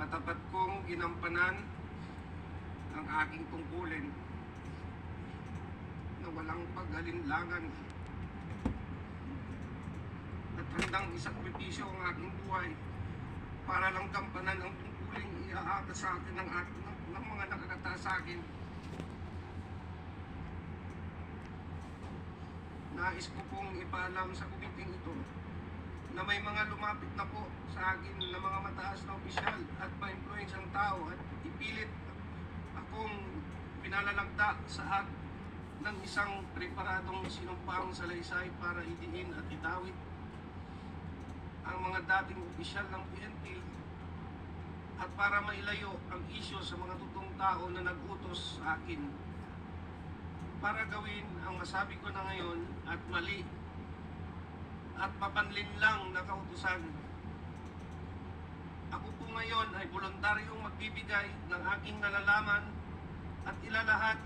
Matapat kong ginampanan ang aking tungkulin na walang pag-alinlangan at handang isakripisyo ang aking buhay para lang gampanan ang tungkuling iaasa sa akin ng mga nakakataas sa akin. Nais ko pong ipaalam sa kumiting ito na may mga lumapit na po sa akin na mga mataas na opisyal at ma-influensyang tao at ipilit akong pinalalagda sa act ng isang preparadong sinumpaang salaysay para idiin at idawit ang mga dating opisyal ng PNP at para mailayo ang isyu sa mga totoong tao na nag-utos sa akin para gawin ang masabi ko na ngayon at mali at mapanlin lang na kautusan. Ako po ngayon ay voluntaryong magbibigay ng aking nalalaman at ilalahad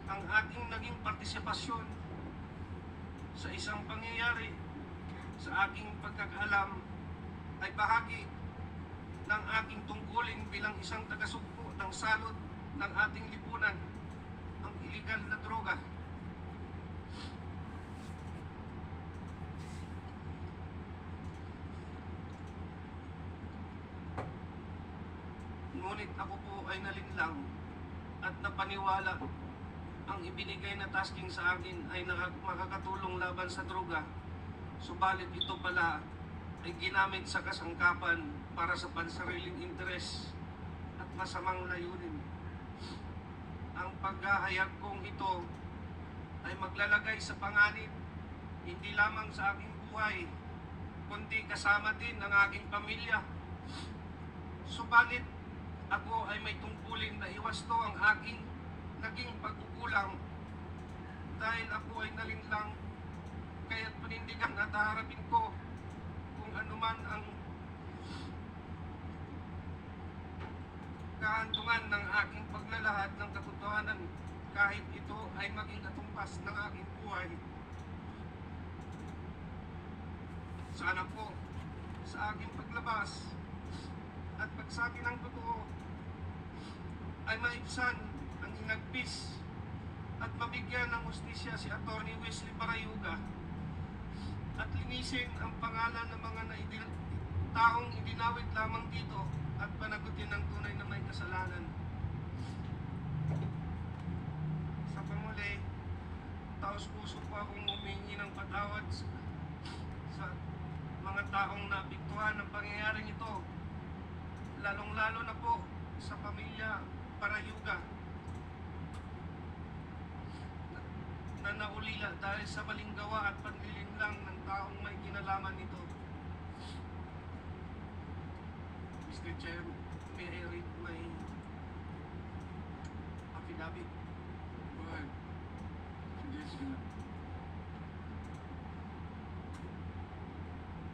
ang aking naging partisipasyon sa isang pangyayari sa aking pagkakaalam ay bahagi ng aking tungkulin bilang isang tagasugpo ng salot ng ating lipunan, ang iligal na droga. Ngunit ako po ay nalinlang at napaniwala ang ibinigay na tasking sa akin ay makakatulong laban sa droga. Subalit ito pala ay ginamit sa kasangkapan para sa pansariling interes at masamang layunin. Ang paghahayag kong ito ay maglalagay sa panganib hindi lamang sa aking buhay, kundi kasama din ang aking pamilya. Subalit ako ay may tungkulin na iwasto ang aking naging pagkukulang dahil ako ay nalinlang, kaya't panindigan at haharapin ko kung anuman ang kahantungan ng aking paglalahad ng katotohanan kahit ito ay maging katumpas ng aking buhay. Sana po sa aking paglabas at pagsabi ng totoo ay maibsan ang hinagpis at mabigyan ng hustisya si Atty. Wesley Parayuga at linisin ang pangalan ng mga taong idinawit lamang dito at panagutin ng tunay na may kasalanan. Sa pamuli, taos-puso po akong humingi ng patawad sa mga taong naapektuhan ng pangyayaring ito, lalong-lalo na po sa pamilya Parayuga na naulila dahil sa maling gawa at panlilinlang ng taong may kinalaman nito. Mr. Chair, may I read my affidavit? Go ahead. Sige, sige.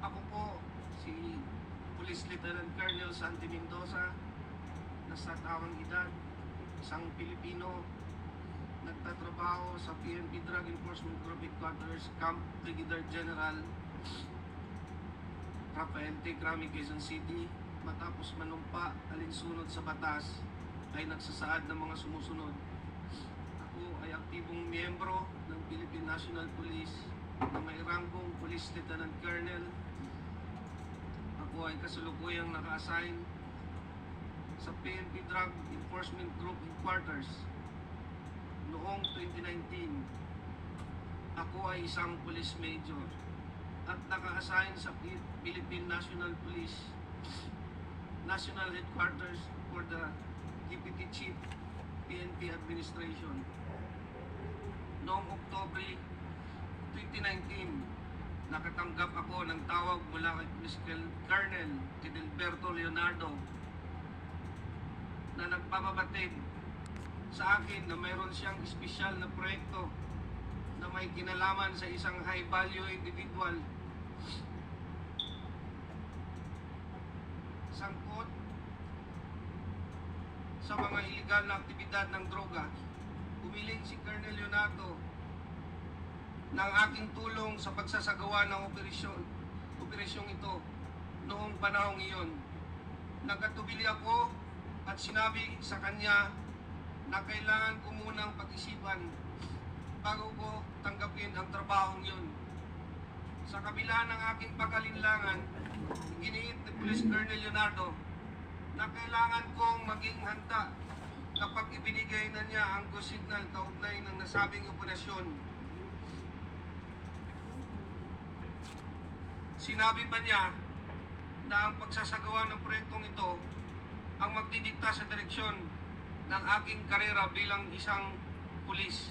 Ako po si Police Lieutenant Colonel Santi Mendoza, nasa tawang edad, isang Pilipino, nagtatrabaho sa PNP Drug Enforcement Group Headquarters, Camp Brigadier General Rafael T. Crami, Quezon City. Matapos manumpa alinsunod sa batas ay nagsasaad ng mga sumusunod. Ako ay aktibong miyembro ng Philippine National Police na may ranggong Police Lieutenant Colonel. Ako ay kasalukuyang naka-assign sa PNP Drug Enforcement Group Headquarters noong 2019. Ako ay isang police major at naka-assign sa Philippine National Police National Headquarters for the Deputy Chief PNP Administration. Noong Oktubre 2019, nakatanggap ako ng tawag mula kay Police Colonel Edilberto Leonardo na nagpapabatid sa akin na mayroon siyang espesyal na proyekto na may kinalaman sa isang high value individual sangkot sa mga iligal na aktibidad ng droga. Humiling si Colonel Leonardo ng aking tulong sa pagsasagawa ng operasyong ito noong panahong iyon. Nagkatubili ako at sinabi sa kanya na kailangan ko munang pag-isipan bago ko tanggapin ang trabahong yun. Sa kabila ng aking pag-alinlangan, giniit ni Police Colonel Leonardo na kailangan kong maging handa kapag ibinigay na niya ang go signal kaugnay ng nasabing operasyon. Sinabi pa niya na ang pagsasagawa ng proyektong ito ang magdidikta sa direksyon ng aking karera bilang isang pulis.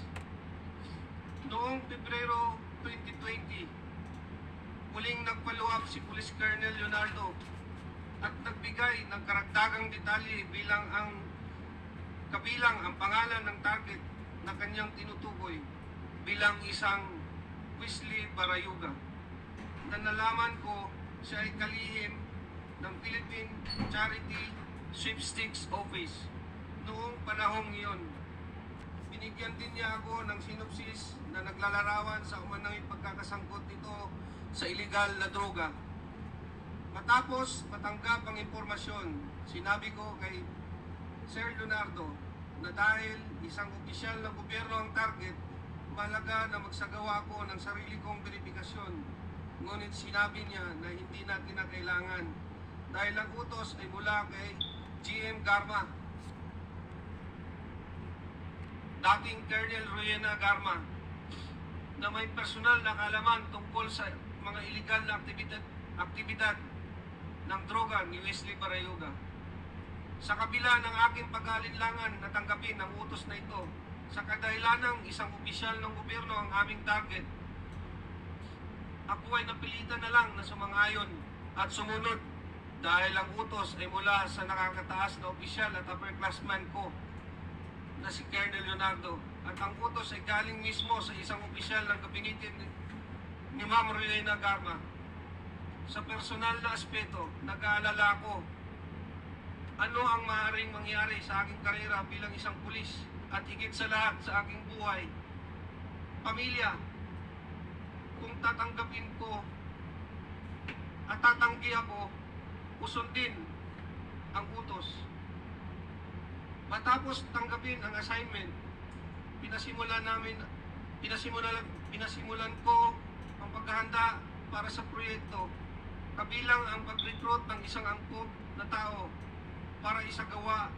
Noong Pebrero 2020, muling nag-follow up si Police Colonel Leonardo at nagbigay ng karagdagang detalye kabilang ang pangalan ng target na kanyang tinutukoy bilang isang Wesley Barayuga, na nalaman ko siya ay kalihim ng Philippine Charity Sweepstakes Office noong panahong iyon. Binigyan din niya ako ng sinopsis na naglalarawan sa umanang pagkakasangkot nito sa iligal na droga. Matapos matanggap ang impormasyon, sinabi ko kay Sir Leonardo na dahil isang opisyal ng gobyerno ang target, mahalaga na magsagawa ko ng sarili kong verifikasyon. Ngunit sinabi niya na hindi natin na kailangan dahil ang utos ay mula kay GM Garma, dating Colonel Rowena Garma, na may personal na kaalaman tungkol sa mga iligal na aktibidad ng droga ni Wesley Barayuga. Sa kabila ng aking pag-aalinlangan na tanggapin ang utos na ito, sa kadahilanang isang opisyal ng gobyerno ang aming target, ako ay napilitan na lang na sumang-ayon at sumunod dahil ang utos ay mula sa nakakataas na opisyal at upperclassman ko na si Colonel Leonardo, at ang utos ay galing mismo sa isang opisyal ng gabinete ni Ma'am Rowena Garma. Sa personal na aspeto, nag-aalala ko ano ang maaaring mangyari sa aking karera bilang isang pulis at higit sa lahat sa aking buhay, pamilya, kung tatanggapin ko at tatanggi ako, usundin ang utos. Matapos tanggapin ang assignment, pinasimulan ko ang paghahanda para sa proyekto, kabilang ang pag-recruit ng isang angkop na tao para isagawa.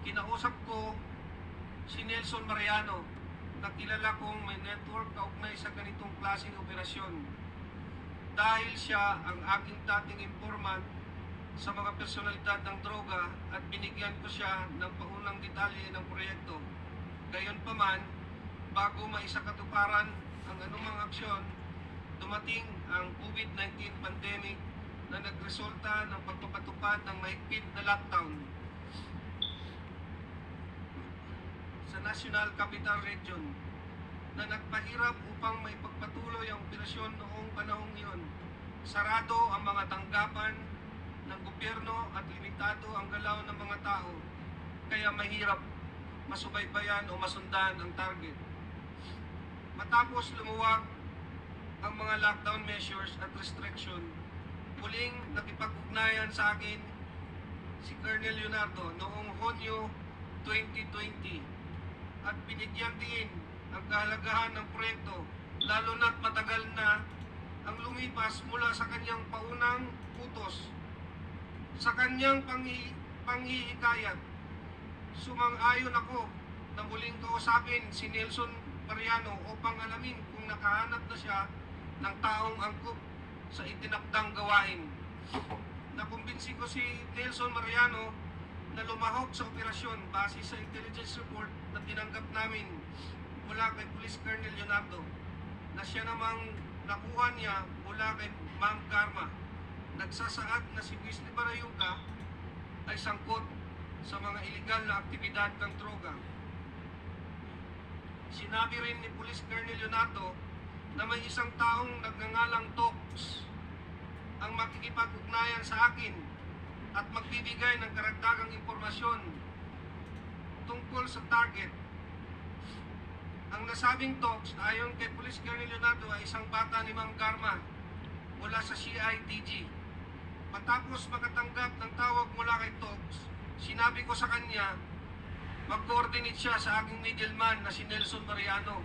Kinausap ko si Nelson Mariano na kilala kong may network kaugnay sa ganitong klaseng operasyon dahil siya ang aking dating informant sa mga personalidad ng droga at binigyan ko siya ng paunang detalye ng proyekto. Gayunpaman, bago maisakatuparan ang anumang aksyon, dumating ang COVID-19 pandemic na nagresulta ng pagpapatupad ng mahigpit na lockdown sa National Capital Region na nagpahirap upang maipagpatuloy ang operasyon noong panahong iyon. Sarado ang mga tanggapan ng gobyerno at limitado ang galaw ng mga tao, kaya mahirap masubaybayan o masundan ang target. Matapos lumuwag ang mga lockdown measures at restriction, muling nakipag-ugnayan sa akin si Colonel Leonardo noong Hunyo 2020 at binigyan din ang kahalagahan ng proyekto, lalo na't matagal na ang lumipas mula sa kanyang paunang utos. Sa kanyang panghihikayat, sumang-ayon ako na muling kausapin si Nelson Mariano upang alamin kung nakahanap na siya ng taong angkop sa itinakdang gawain. Nakumbinsi ko si Nelson Mariano na lumahok sa operasyon base sa intelligence report na tinanggap namin mula kay Police Colonel Leonardo, na siya namang nakuha niya mula kay Ma'am Garma. Nagsasaad na si Wesley Barayuga ay sangkot sa mga iligal na aktibidad ng droga. Sinabi rin ni Police Colonel Leonardo na may isang taong nagngangalang Tox ang makikipag-ugnayan sa akin at magbibigay ng karagdagang impormasyon tungkol sa target. Ang nasabing Tox, ayon kay Police Colonel Leonardo, ay isang bata ni Ma'am Garma mula sa CIDG Matapos makatanggap ng tawag mula kay Tox, sinabi ko sa kanya, mag-coordinate siya sa aking middleman na si Nelson Mariano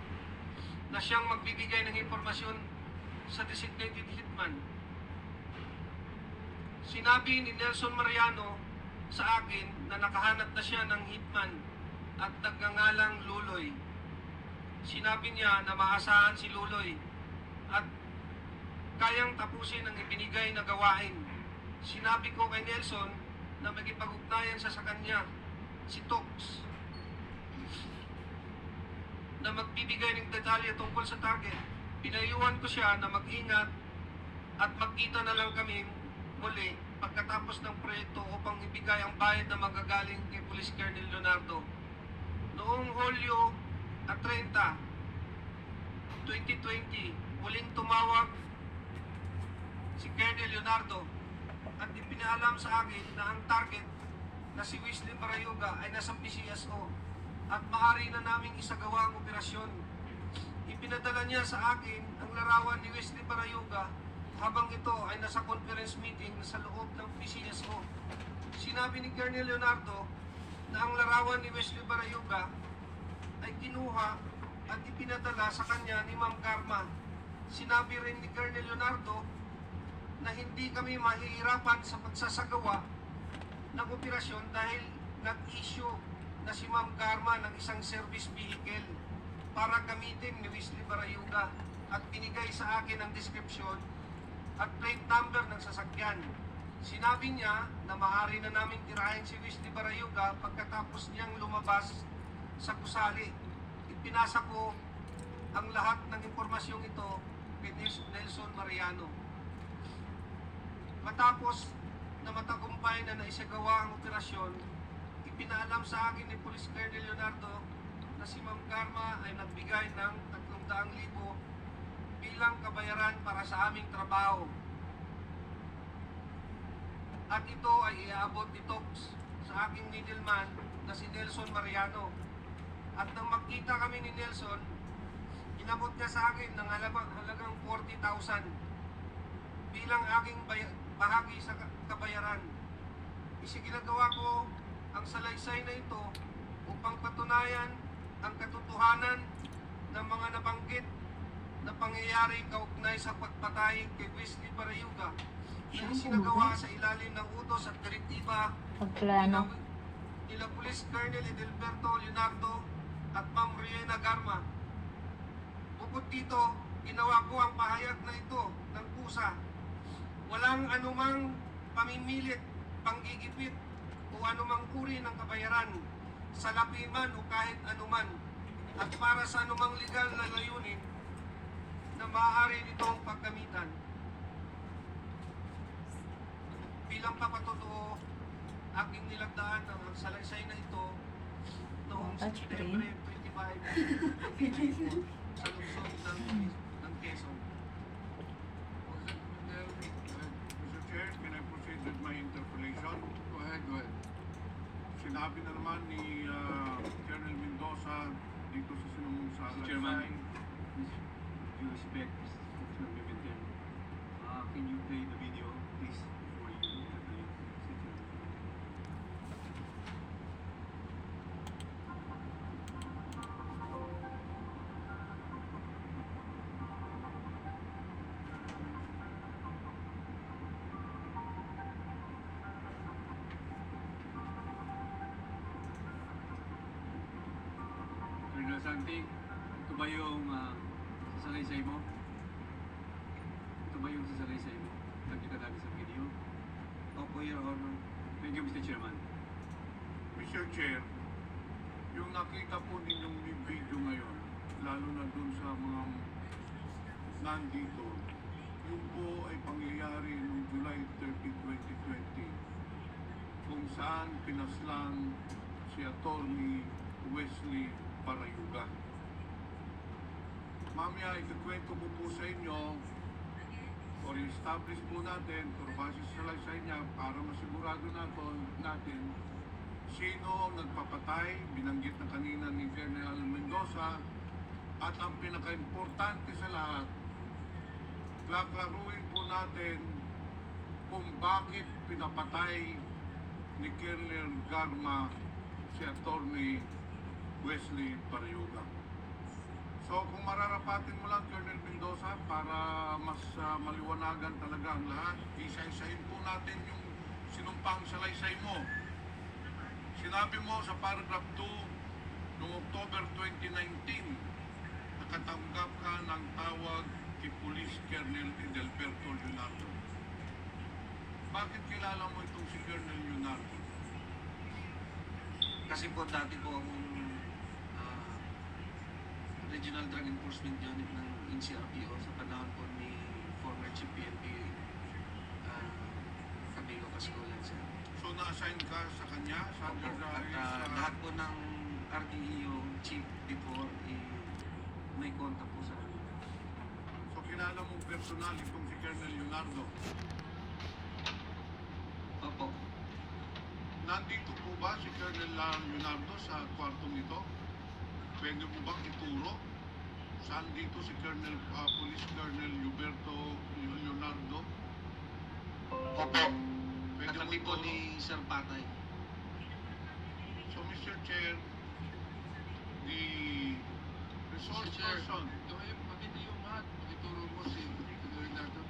na siyang magbibigay ng impormasyon sa designated hitman. Sinabi ni Nelson Mariano sa akin na nakahanap na siya ng hitman at nagngangalang Luloy. Sinabi niya na maasahan si Luloy at kayang tapusin ang ibinigay na gawain. Sinabi ko kay Nelson na magipag-ugnayan sa kanya, si Tox, na magbibigay ng detalye tungkol sa target. Pinayuhan ko siya na mag-ingat at magkita na lang kami muli pagkatapos ng proyekto upang ibigay ang bayad na magagaling kay Police Colonel Leonardo. Noong Hulyo 30, 2020, muling tumawag si Colonel Leonardo at ipinaalam sa akin na ang target na si Wesley Barayuga ay nasa PCSO at maaari na naming isagawa ang operasyon. Ipinadala niya sa akin ang larawan ni Wesley Barayuga habang ito ay nasa conference meeting sa loob ng PCSO. Sinabi ni Colonel Leonardo na ang larawan ni Wesley Barayuga ay kinuha at ipinadala sa kanya ni Ma'am Karma. Sinabi rin ni Colonel Leonardo na hindi kami mahihirapan sa pagsasagawa ng operasyon dahil nag-issue na si Ma'am Karma ng isang service vehicle para gamitin ni Wesley Barayuga at binigay sa akin ang description at plate number ng sasakyan. Sinabi niya na maaari na namin tirahin si Wesley Barayuga pagkatapos niyang lumabas sa gusali. Ipinasa ko ang lahat ng impormasyong ito kay Nelson Mariano. Matapos na matagumpay na naisagawa ang operasyon, ipinaalam sa akin ni Police Colonel Leonardo na si Ma'am Karma ay nagbigay ng 300,000 bilang kabayaran para sa aming trabaho. At ito ay iaabot ni Tox sa aking middleman na si Nelson Mariano. At nang magkita kami ni Nelson, inabot niya sa akin ng halagang 40,000 bilang aking bahagi sa kabayaran. Isiginagawa ko ang salaysay na ito upang patunayan ang katotohanan ng mga nabanggit na pangyayari kaugnay sa pagpatay kay Wesley Barayuga na isinagawa sa ilalim ng utos at direktiba Pagplano. nila Police Colonel Edelberto Leonardo at Ma'am Riena Garma. Bukod dito, ginawa ko ang pahayag na ito ng kusa. Walang anumang pamimilit, panggigipit o anumang uri ng kabayaran, salapi man o kahit anuman, at para sa anumang legal na layunin na maaari nitong paggamitan. Bilang papatotoo, aking nilagdaan ang salaysay na ito noong Touchscreen. September 25, 2024 sa lungsod ng Quezon. Mr. Chair, can I proceed with my interpellation? Go ahead, go ahead. Sinabi na naman ni Colonel Mendoza dito sa sinumong sa Mr. Chairman, with due respect, Mr. Vivian, can you play the video, please, before you interview, Mr. Chairman? Colonel Santi, ito ba yung sasalaysay mo? Ito ba yung sasalaysay mo? Nakita natin sa video. Opo, Your Honor. Thank you, Mr. Chairman. Mr. Chair, yung nakita po ninyong video ngayon, lalo na dun sa mga nandito, yun po ay pangyayari noong July 30, 2020, kung saan pinaslang si Atty. Wesley Barayuga. Mamaya, ikukwento ko po sa inyo or establish po natin or base sa salaysay niya para masigurado natin sino ang nagpapatay, binanggit na kanina ni Colonel Mendoza, at ang pinaka-importante sa lahat, klaklaruin po natin kung bakit pinapatay ni Colonel Garma si Attorney Wesley Pariuga. So kung mararapatin mo lang, Colonel Mendoza, para mas maliwanagan talaga ang lahat, isa-isahin po natin yung sinumpang salaysay mo. Sinabi mo sa paragraph 2 noong October 2019, nakatanggap ka ng tawag kay Police Colonel Edelberto Leonardo. Bakit kilala mo itong si Colonel Leonardo? Kasi po dati po akong Regional Drug Enforcement Unit ng NCRPO sa panahon po ni former Chief PNP Camilo Cascolan, sir. So na-assign ka sa kanya? Sa Opo. under At sa... lahat po ng RDEO chief before may contact po sa amin. So kilala mo personal itong si Colonel Leonardo. Opo. Nandito po ba si Colonel Leonardo sa kwartong ito? Pwede mo bang ituro? Saan dito si Colonel, Police Colonel Huberto Leonardo? Opo. Pwede mo Katabi po ituro? ni Sir Patay. So Mr. Chair, the resource person, Makita yung mga ituro mo si Leonardo.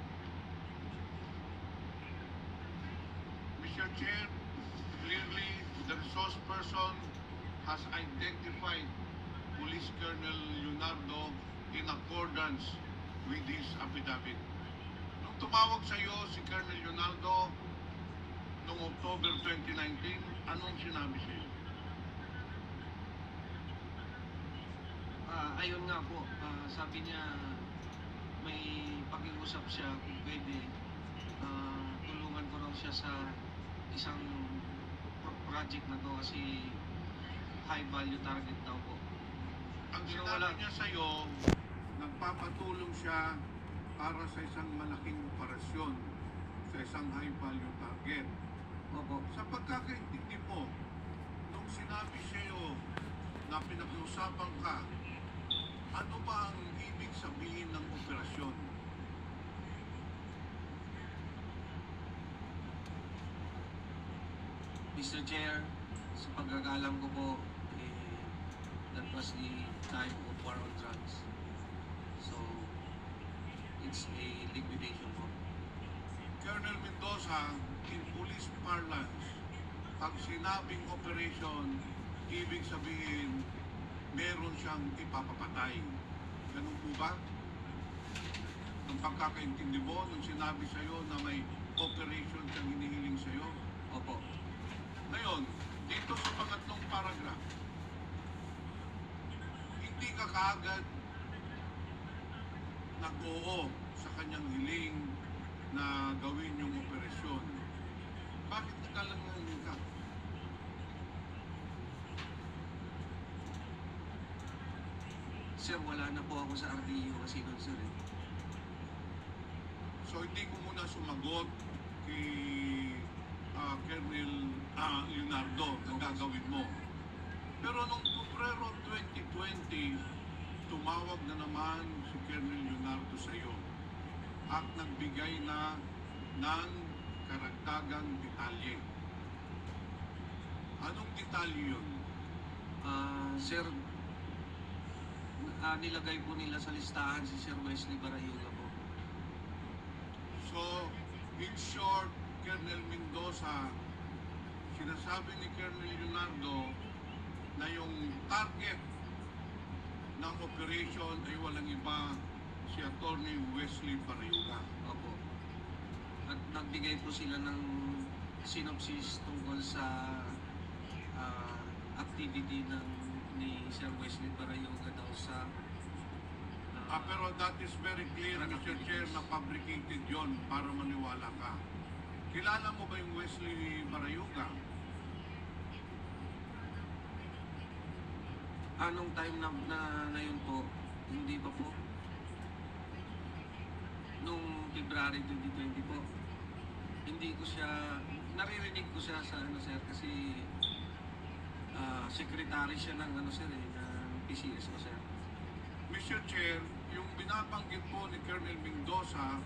Mr. Chair, clearly the resource person has identified Police Colonel Leonardo in accordance with his affidavit. Nung tumawag sa iyo si Colonel Leonardo noong October 2019, anong sinabi sa iyo? Ayun nga po, sabi niya may pakiusap siya kung pwede tulungan ko raw siya sa isang project na to kasi high value target daw po. Ang Pero sinabi wala. niya sa iyo, nagpapatulong siya para sa isang malaking operasyon, sa isang high value target. Opo. Sa pagkakaintindi mo, nung sinabi sa iyo na pinakiusapan ka, ano ba ang ibig sabihin ng operasyon? Mr. Chair, sa pagkakalam ko po, that was the time of war on drugs. So, it's a liquidation po. Colonel Mendoza, in police parlance, pag sinabing operation, ibig sabihin, meron siyang ipapapatay. Ganun po ba? Ang pagkakaintindi mo, nung sinabi sa iyo na may operation siyang hinihiling sa iyo. Opo. Ngayon, dito sa pangatlong paragraph, hindi ka kaagad nag-oo sa kanyang hiling na gawin yung operasyon. Bakit nagkalanganin ka? Sir, wala na po ako sa RDU kasi nun, sir. So hindi ko muna sumagot kay Colonel Leonardo na gagawin mo. Pero noong Pebrero 2020, tumawag na naman si Colonel Leonardo sa iyo at nagbigay na ng karagdagang detalye. Anong detalye yun? Sir, nilagay po nila sa listahan si Sir Wesley Barayuga po. So, in short, Colonel Mendoza, sinasabi ni Colonel Leonardo na yung target ng operation ay walang iba si Attorney Wesley Barayuga. Opo. At nagbigay po sila ng synopsis tungkol sa activity ni Sir Wesley Barayuga daw sa Pero that is very clear, Mr. Chair, na fabricated yon para maniwala ka. Kilala mo ba yung Wesley Barayuga? anong time na yun po, hindi pa po. Nung February 2020 po, hindi ko siya, naririnig ko siya sa sir, kasi secretary siya ng sir, ng PCS ko, sir. Mr. Chair, yung binabanggit po ni Colonel Mendoza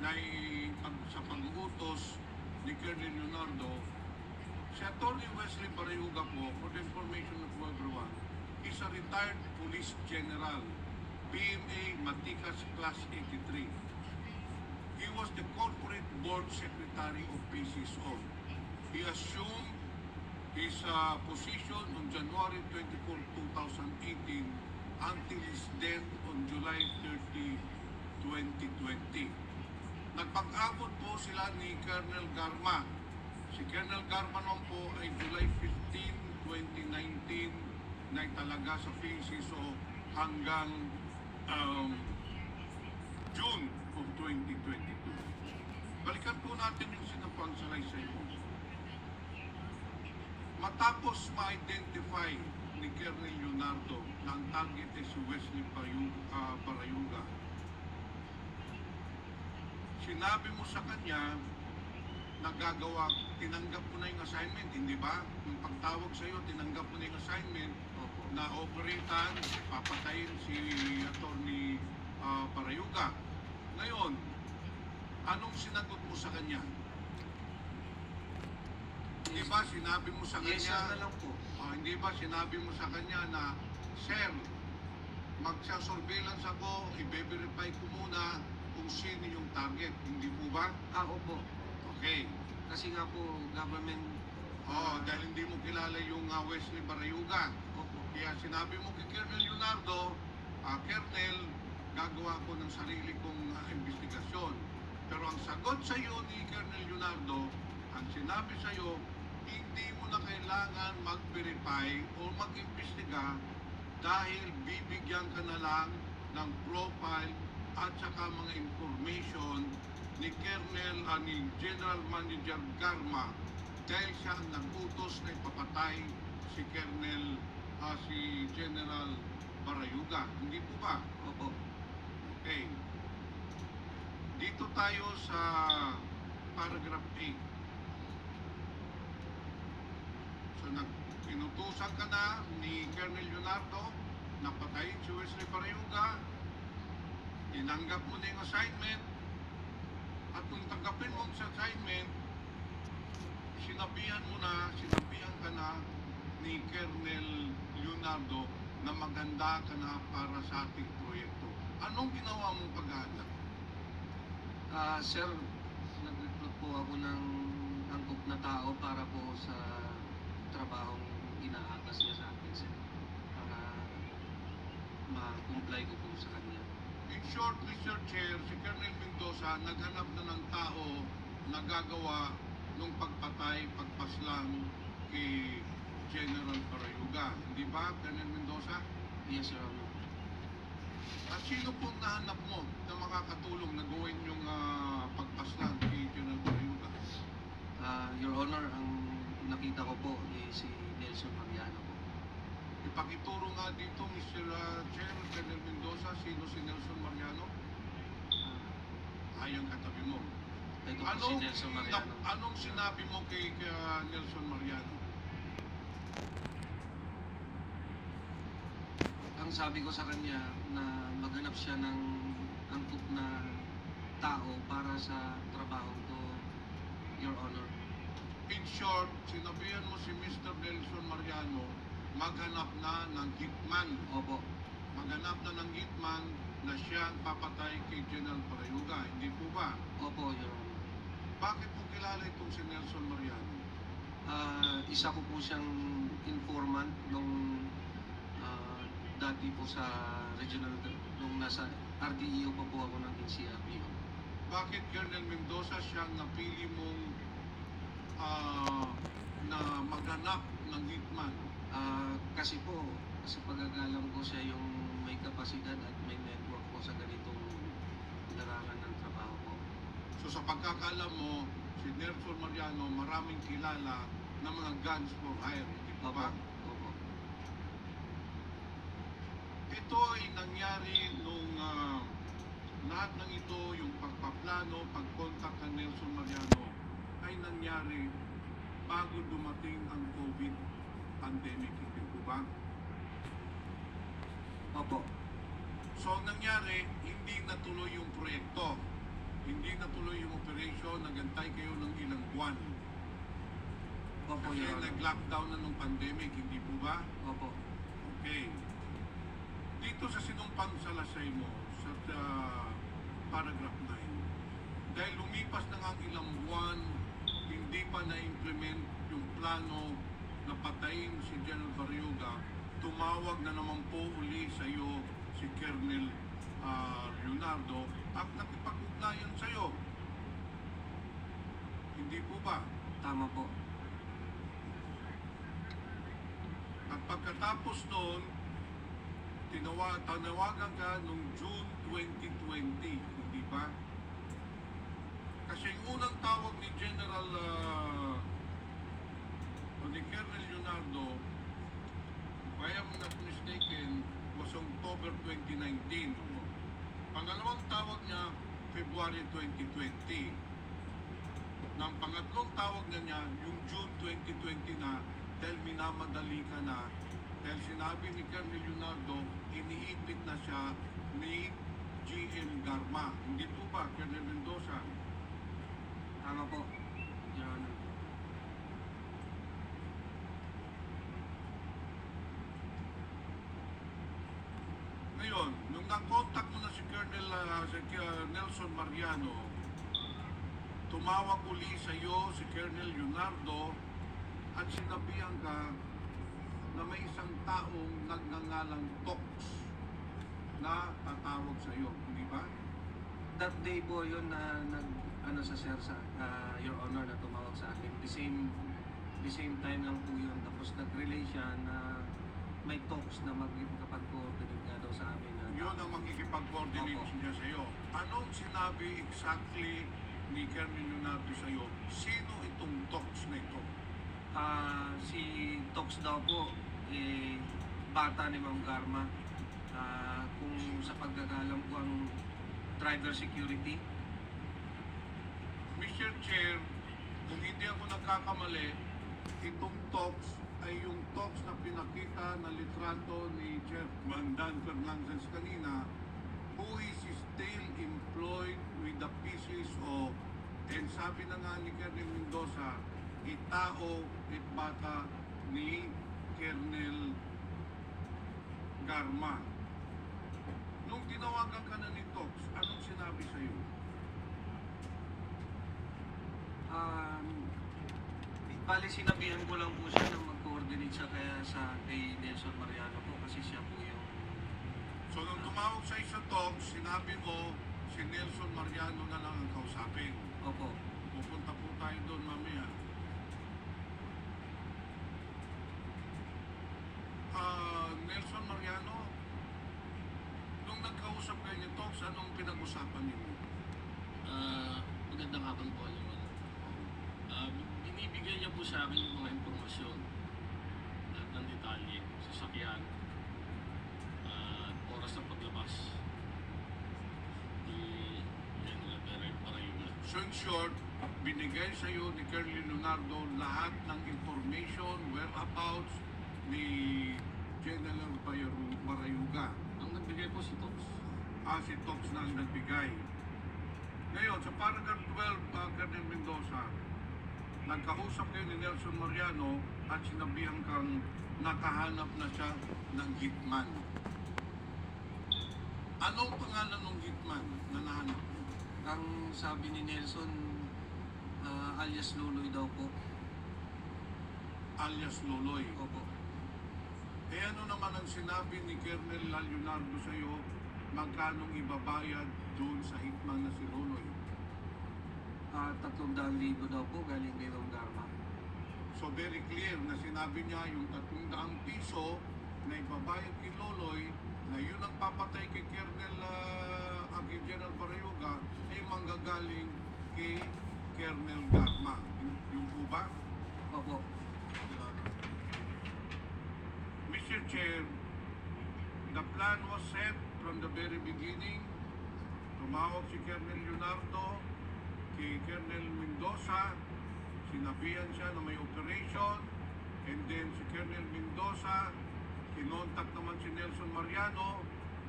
sa pag-uutos ni Colonel Leonardo, si Atty. Wesley Barayuga po, for the information of everyone, is a retired police general, BMA Matikas Class 83. He was the corporate board secretary of PCSO. He assumed his position on January 24, 2018 until his death on July 30, 2020. Nagpag-abot po sila ni Colonel Garma. Si Colonel Garma naman po ay July 15, 2019 na talaga sa PCSO hanggang June of 2022. Balikan po natin yung sinapang salaysay mo. Matapos ma-identify ni Colonel Leonardo na ang target ay si Wesley Barayuga, sinabi mo sa kanya na gagawa, tinanggap mo na yung assignment, hindi ba? Yung pagtawag sa iyo, tinanggap mo na yung assignment na operatan, papatayin si Atty. Barayuga. Ngayon, anong sinagot mo sa kanya? Hindi ba sinabi mo sa Yes, sir kanya, na lang po. hindi ba sinabi mo sa kanya na, Sir, magsa-surveillance ako, i-verify ko muna kung sino yung target, hindi po ba? Opo. Okay. Kasi nga po, government... Dahil hindi mo kilala yung Wesley Barayuga. Opo. Kaya sinabi mo kay Colonel Leonardo, Colonel, gagawa ko ng sarili kong investigasyon. Pero ang sagot sa iyo ni Colonel Leonardo, ang sinabi sa iyo, hindi mo na kailangan mag-verify o mag-imbestiga dahil bibigyan ka na lang ng profile at saka mga information ni ni General Manager Garma dahil siya ang nag-utos na ipapatay si si General Barayuga. Hindi po ba? Opo. Okay. Dito tayo sa paragraph 8. So, inutusan ka na ni Colonel Leonardo na patayin si Wesley Barayuga. Tinanggap mo na yung assignment. At kung tanggapin mo ang assignment, sinabihan ka na ni Colonel Leonardo na maganda ka na para sa ating proyekto. Anong ginawa mong paghahanda? Sir, nag-recruit po ako ng angkop na tao para po sa trabahong inaatas niya sa akin, sir. Para ma-comply ko po sa kanya. In short, Mr. Chair, si Colonel Mendoza naghanap na ng tao na gagawa ng pagpatay, pagpaslang kay General Barayuga. Hindi ba, Colonel Mendoza? Yes, Sir Honor. At sino pong nahanap mo na makakatulong na gawin yung pagpaslang kay General Barayuga? Your Honor, ang nakita ko po si Nelson Mariano po. Ipakituro nga dito, Mr. Chair, Colonel Mendoza, sino si Nelson Mariano? Ayang katabi mo. Ito po si Nelson Mariano. Anong sinabi mo kay Nelson Mariano? Ang sabi ko sa kanya na maghanap siya ng angkop na tao para sa trabaho ko, Your Honor. In short, sinabihan mo si Mr. Nelson Mariano maghanap na ng hitman. Opo. Maghanap na ng hitman na siya ang papatay kay General Barayuga. Hindi po ba? Opo, Your Honor. Bakit mo kilala itong si Nelson Mariano? Isa ko po siyang informant nung dati po sa regional, nung nasa RDEO pa po ako ng NCRPO. Bakit Colonel Mendoza siyang napili mong na maghanap ng hitman? Kasi po, sa pagagalang ko siya yung may kapasidad at may network po sa ganitong larangan ng trabaho ko. So sa pagkakalam mo, si Nelson Mariano maraming kilala ng mga guns for hire. Hindi po ba? Opo. Ito ay nangyari nung lahat ng ito, yung pagpaplano, pagkontak ng Nelson Mariano, ay nangyari bago dumating ang COVID pandemic. Hindi po ba? Opo. So ang nangyari, hindi natuloy yung proyekto. hindi natuloy yung operation, nagantay kayo ng ilang buwan. Opo, Kasi Your Honor. nag-lockdown na nung pandemic, hindi po ba? Opo. Okay. Dito sa sinumpang salasay mo, sa paragraph 9, dahil lumipas na nga ang ilang buwan, hindi pa na-implement yung plano na patayin si General Barriuga, tumawag na naman po uli sa iyo si Colonel Leonardo at nakipag-ugnayan sa iyo. Hindi po ba? Tama po. At pagkatapos noon, tanawagan ka noong June 2020, hindi ba? Kasi yung unang tawag ni General o ni Colonel Leonardo, if I am not mistaken, was October 2019. Pangalawang tawag niya, February 2020. Nang pangatlong tawag na niya, yung June 2020 na, dahil minamadali ka na, dahil sinabi ni Colonel Leonardo, iniipit na siya ni GM Garma. Hindi po ba, Colonel Mendoza? Tama po, Your Honor. Ngayon, nung nakontak mo na si Colonel Nelson Mariano, tumawag uli sa iyo si Colonel Leonardo at sinabihan ka na may isang taong nagngangalang Tox na tatawag sa iyo, hindi ba? That day po yun na sa sir sa Your Honor na tumawag sa akin. The same time lang po yun. Tapos nag-relay siya na may talks na magkapag-coordinate nga daw sa amin. Yun ang makikipag-coordinate Opo. niya sa iyo. Anong sinabi exactly ni Colonel Leonardo sa iyo? Sino itong Tox na ito? Si Tox daw po, bata ni Ma'am Garma. Kung sa pagkakalam ko ang driver security. Mr. Chair, kung hindi ako nagkakamali, itong Tox ay yung Tox na pinakita na litrato ni Chairman Dan Fernandez kanina, who is still employed with the PCSO, and sabi na nga ni Colonel Mendoza, itao at bata ni Colonel Garma. Nung tinawagan ka na ni Tox, anong sinabi sa iyo? Bali sinabihan ko lang po siya na mag-coordinate siya kay Nelson Mariano po kasi siya po yung So nung tumawag sa isa Tox, sinabi mo si Nelson Mariano na lang ang kausapin. opo. Pupunta po tayo doon mamaya. Nelson Mariano, nung nagkausap kayo ni Tox, anong pinag-usapan niyo? Magandang hapon po, Your Honor. Binibigay niya po sa akin yung mga impormasyon at ng detalye, sasakyan, at oras ng paglabas ni General Barriuga. So in short, binigay sa iyo ni Colonel Leonardo lahat ng information, whereabouts ni General Barriuga. Ang nagbigay po si Tox. Si Tox na ang nagbigay. Ngayon, sa paragraph 12, Colonel Mendoza, nagkausap kayo ni Nelson Mariano at sinabihan kang nakahanap na siya ng hitman. Anong pangalan ng hitman na nahanap mo? Ang sabi ni Nelson, alias Luloy daw po. Alias Loloy. Opo. Eh ano naman ang sinabi ni Colonel Leonardo sa iyo, magkanong ibabayad doon sa hitman na si Loloy? 300,000 daw po galing kay Ma'am Garma. So very clear na sinabi niya yung 300 piso na ibabayad kay Loloy na yun ang papatay kay Colonel General Barriuga ay manggagaling kay Colonel Garma. Yung po ba? Opo. Mr. Chair, the plan was set from the very beginning. Tumawag si Colonel Leonardo kay Colonel Mendoza, sinabihan siya na may operation, and then si Colonel Mendoza, kinontak naman si Nelson Mariano,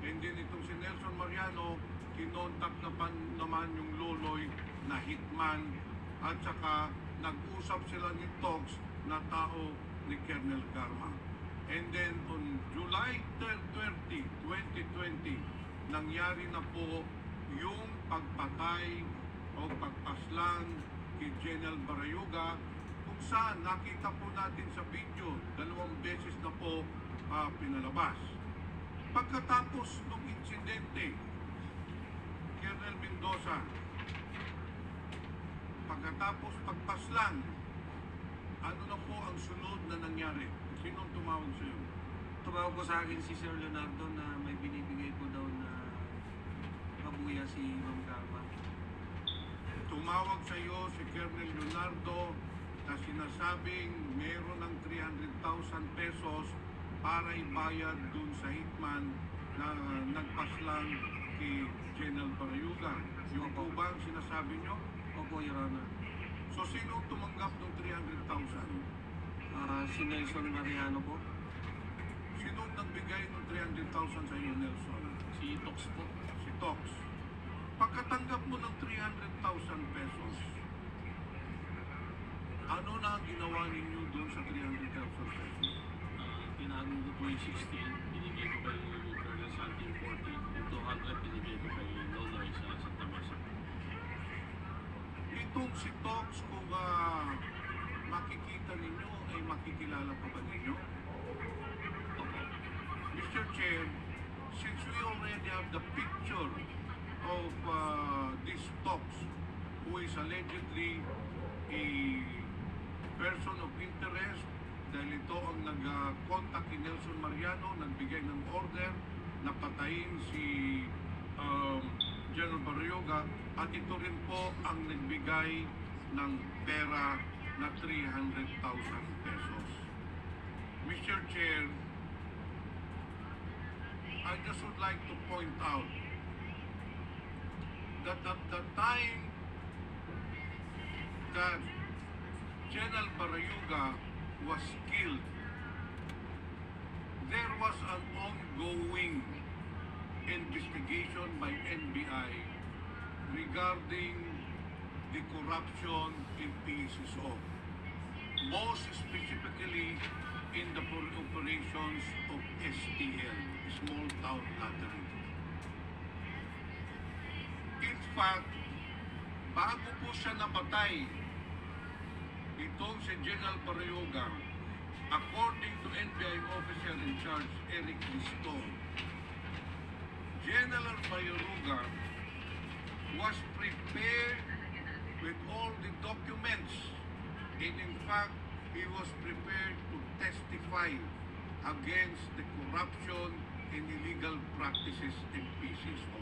and then itong si Nelson Mariano, kinontak naman yung Loloy na hitman at saka nag-usap sila ni Tox na tao ni Colonel Garma. And then on July 20, 2020, nangyari na po yung pagpatay o pagpaslang kay General Barayuga, kung saan nakita po natin sa video, 2 beses na po pinalabas. Pagkatapos ng insidente, Colonel Mendoza, pagkatapos pagpaslang, ano na po ang sunod na nangyari? Sinong tumawag sa iyo? Tumawag po sa akin si Sir Leonardo na may binibigay po daw na kabuya si Ma'am Garma. Tumawag sa iyo si Colonel Leonardo na sinasabing meron ng 300,000 pesos para ibayad dun sa hitman na nagpaslang kay General Barayuga. Yung po ba ang sinasabi nyo? Opo, Your Honor. So sino tumanggap ng 300,000? Si Nelson Mariano po. Sino nagbigay ng 300,000 sa iyo, Nelson? Si Tox po. Si Tox. Pagkatanggap mo ng 300,000 pesos, ano na ang ginawa ninyo doon sa 300,000 pesos? Tinago ko po yung 16, binigay ko kay Colonel Santi yung 40, yung 200 binigay ko kay Loloy sa Santa Mesa. Itong si Tox, kung makikita ninyo, ay makikilala pa ba ninyo? Opo. Mr. Chair, since we already have the picture of this Tox, who is allegedly a person of interest, dahil ito ang nag-contact kay Nelson Mariano, nagbigay ng order na patayin si General Barayuga, at ito rin po ang nagbigay ng pera na 300,000 pesos. Mr. Chair, I just would like to point out that at the time that General Barayuga was killed, there was an ongoing investigation by NBI regarding the corruption in PCSO, most specifically in the operations of STL, Small Town Lottery. In fact, bago po siya napatay, itong si General Barayuga, according to NBI officer in charge, Eric Listo, General Barayuga was prepared with all the documents, and in fact, he was prepared to testify against the corruption and illegal practices in PCSO.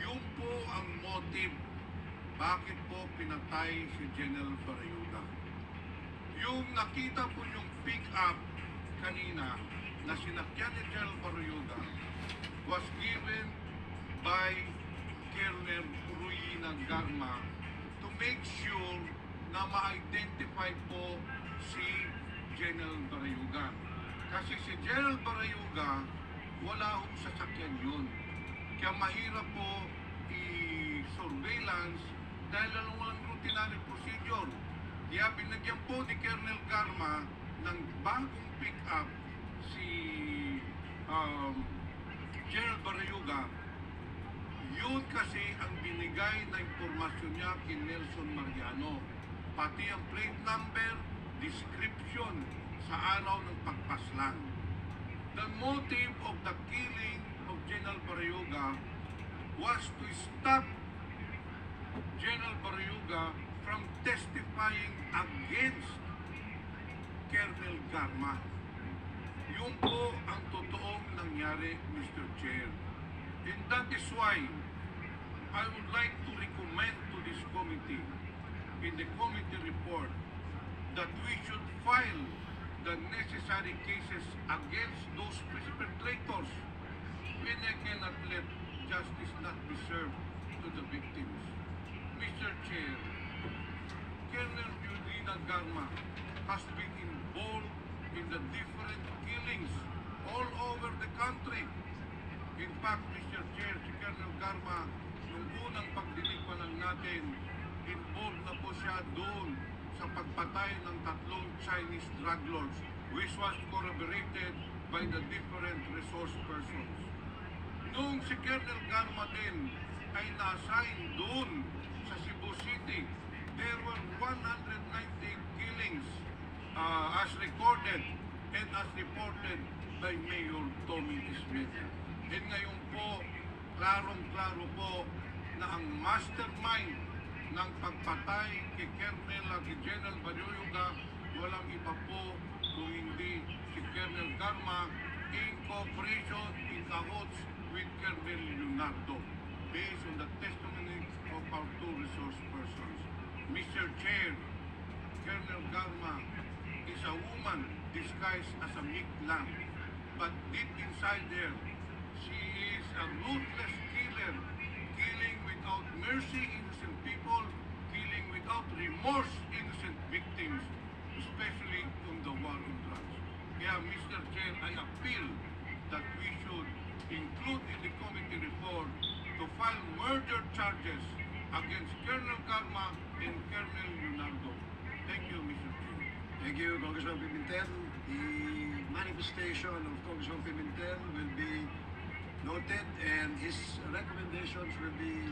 Yun po ang motive bakit po pinatay si General Barayuga. Yung nakita po yung pick-up kanina na sinakyan ni General Barayuga was given by Colonel Ruina Garma to make sure na ma-identify po si General Barayuga. Kasi si General Barayuga, wala hong sasakyan yun. Kaya mahirap po i-surveillance dahil walang routinary procedure. Kaya binagyan po ni Colonel Garma ng bagong pick-up si General Barayuga. Yun kasi ang binigay na impormasyon niya kay Nelson Mariano. Pati ang plate number, description sa araw ng pagpaslang. The motive of the killing of General Barayuga was to stop General Barayuga from testifying against Colonel Garma. Yun po ang totoong nangyari, Mr. Chair. And that is why I would like to recommend to this committee, in the committee report, that we should file the necessary cases against those perpetrators when I cannot let justice not be served to the victims. Mr. Chair, Colonel Yulina Garma has been involved in the different killings all over the country. In fact, Mr. Chair, si Colonel Garma, nung unang pagdinig pa lang natin, involved na po siya doon sa pagpatay ng 3 Chinese drug lords, which was corroborated by the different resource persons. Nung si Colonel Garma din ay na-assign doon sa Cebu City, there were 190 killings as recorded and as reported by Mayor Tommy Ismeta. And ngayon po, klarong-klaro po na ang mastermind ng pagpatay kay Colonel kay General Bayoyoga walang iba po kung hindi si Colonel Garma in cooperation, in cahoots with Colonel Leonardo, based on the testimony of our 2 resource persons. Mr. Chair, Colonel Garma is a woman disguised as a meat lamb, but deep inside there, she is a ruthless killer, killing without mercy innocent people, killing without remorse innocent victims, especially on the war on drugs. Kaya, Mr. Chair, I appeal that we should include in the committee report to file murder charges against Colonel Garma and Colonel Leonardo. Thank you, Mr. Chair. Thank you, Congressman Pimentel. The manifestation of Congressman Pimentel will be noted and his recommendations will be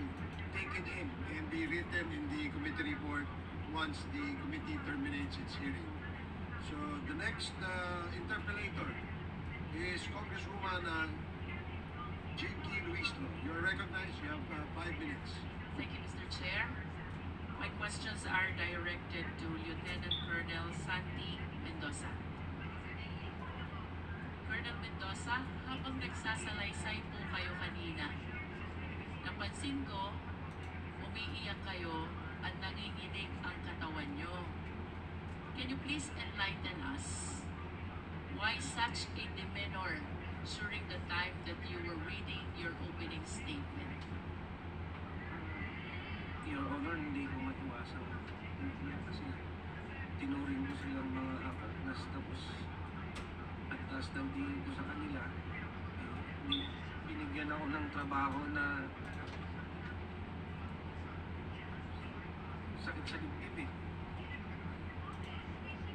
taken in and be written in the committee report once the committee terminates its hearing. So the next interpellator is Congresswoman Jinky Luistro. You are recognized. You have 5 minutes. Thank you, Mr. Chair. My questions are directed to Lieutenant Colonel Santi Mendoza. Colonel Mendoza, habang nagsasalaysay po kayo kanina, napansin ko, umiiyak kayo at nanginginig ang katawan nyo. Can you please enlighten us? Why such a demeanor during the time that you were reading your opening statement? Your Honor, hindi ko maiwasan kasi tinuring ko silang mga hakaknas tapos at taas ng tingin ko sa kanila. Binigyan ako ng trabaho na sakit sa dibdib eh.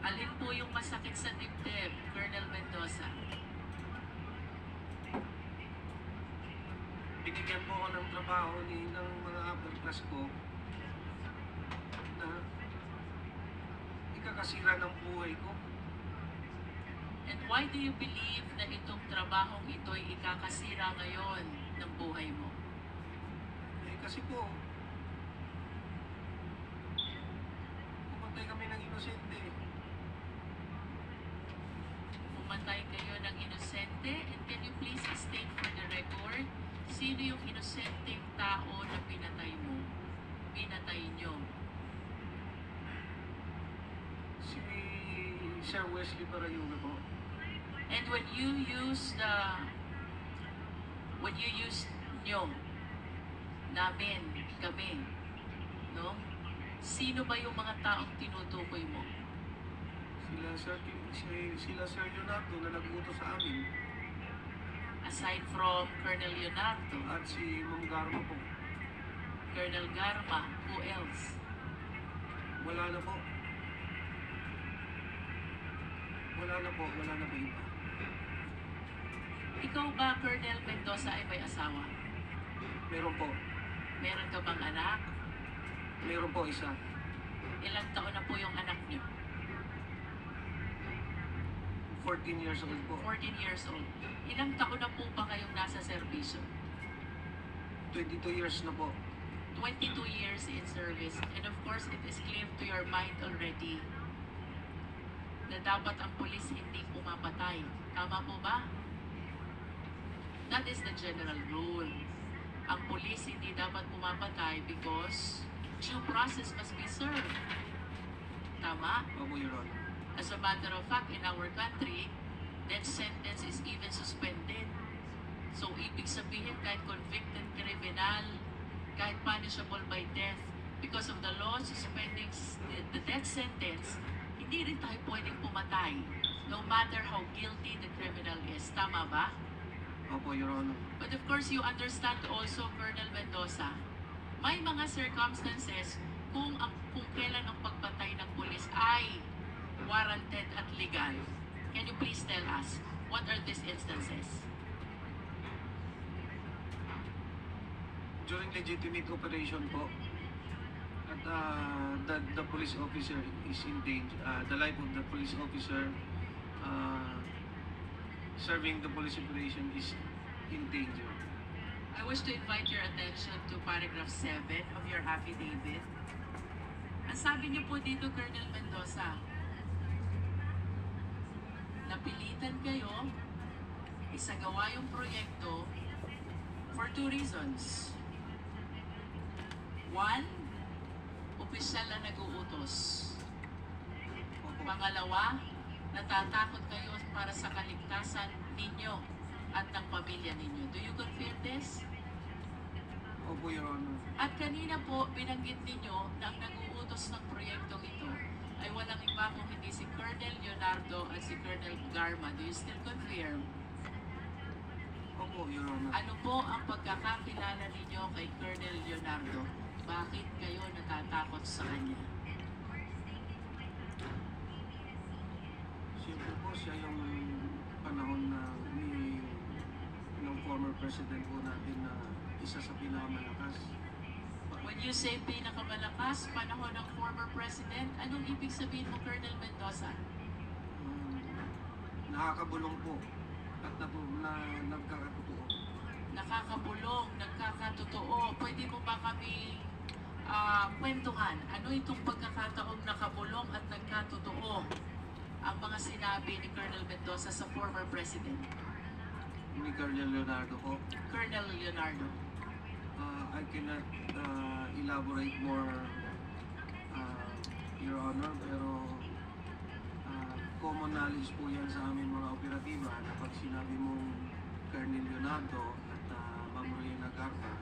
Alin po yung masakit sa dibdib, Colonel Mendoza? Binigyan po ako ng trabaho ng mga upper class ko na ikakasira ng buhay ko. And why do you believe na itong trabahong ito'y ikakasira ngayon ng buhay mo? Eh kasi po, pumatay kami ng inosente. Pumatay kayo ng inosente? And can you please state for the record, sino yung inosenteng tao na pinatay mo? Pinatay nyo? Si Sir Wesley Barayuga po. And when you use nyo, namin, kami, no? Sino ba yung mga taong tinutukoy mo? Sila Sir Leonardo na nagbuto sa amin. Aside from Colonel Leonardo, At si Ma'am Garma po. Colonel Garma, who else? Wala na po. Wala na po iba. Ikaw ba, Colonel Mendoza, ay may asawa? Meron po. Meron ka bang anak? Meron po isa. Ilang taon na po yung anak niyo? 14 years old po. 14 years old. Ilang taon na po ba kayong nasa serbisyo? 22 years na po. 22 years in service. And of course, it is clear to your mind already na dapat ang pulis hindi pumapatay. Tama po ba? That is the general rule. Ang pulis hindi dapat pumapatay because due process must be served. Tama? Opo, Your Honor. As a matter of fact, in our country, death sentence is even suspended. So, ibig sabihin, kahit convicted criminal, kahit punishable by death, because of the law suspending the death sentence, hindi rin tayo pwedeng pumatay, no matter how guilty the criminal is. Tama ba? Opo, Your Honor. But of course, you understand also, Colonel Mendoza, may mga circumstances kung kailan ang pagpatay ng pulis ay warranted at legal. Can you please tell us, what are these instances? During legitimate operation po, at the police officer is in danger, the life of the police officer serving the police operation is in danger. I wish to invite your attention to paragraph 7 of your affidavit. Ang sabi niyo po dito, Colonel Mendoza, napilitan kayo isagawa yung proyekto for 2 reasons. 1, opisyal na nag-uutos. Opo. Pangalawa, natatakot kayo para sa kaligtasan ninyo at ng pamilya ninyo. Do you confirm this? Opo, Your Honor. At kanina po, binanggit ninyo na ang nag-uutos ng proyektong ito ay walang iba kung hindi si Colonel Leonardo at si Colonel Garma. Do you still confirm? Opo, Your Honor. Ano po ang pagkakakilala ninyo kay Colonel Leonardo? Bakit kayo natatakot sa kanya? Siyempre po siya yung panahon na ng former president po natin na isa sa pinakamalakas. When you say pinakamalakas, panahon ng former president, anong ibig sabihin mo, Colonel Mendoza? Nakakabulong po at nagkakatotoo. Nakakabulong, nagkakatotoo. Pwede mo ba kami kwentuhan? Ano itong pagkakataong nakabulong at nagkatotoo ang mga sinabi ni Colonel Mendoza sa former president? Ni Colonel Leonardo po. Colonel Leonardo. I cannot elaborate more, Your Honor, pero common knowledge po yan sa aming mga operatiba na pag sinabi mong Colonel Leonardo at Ma'am Rowena Garma,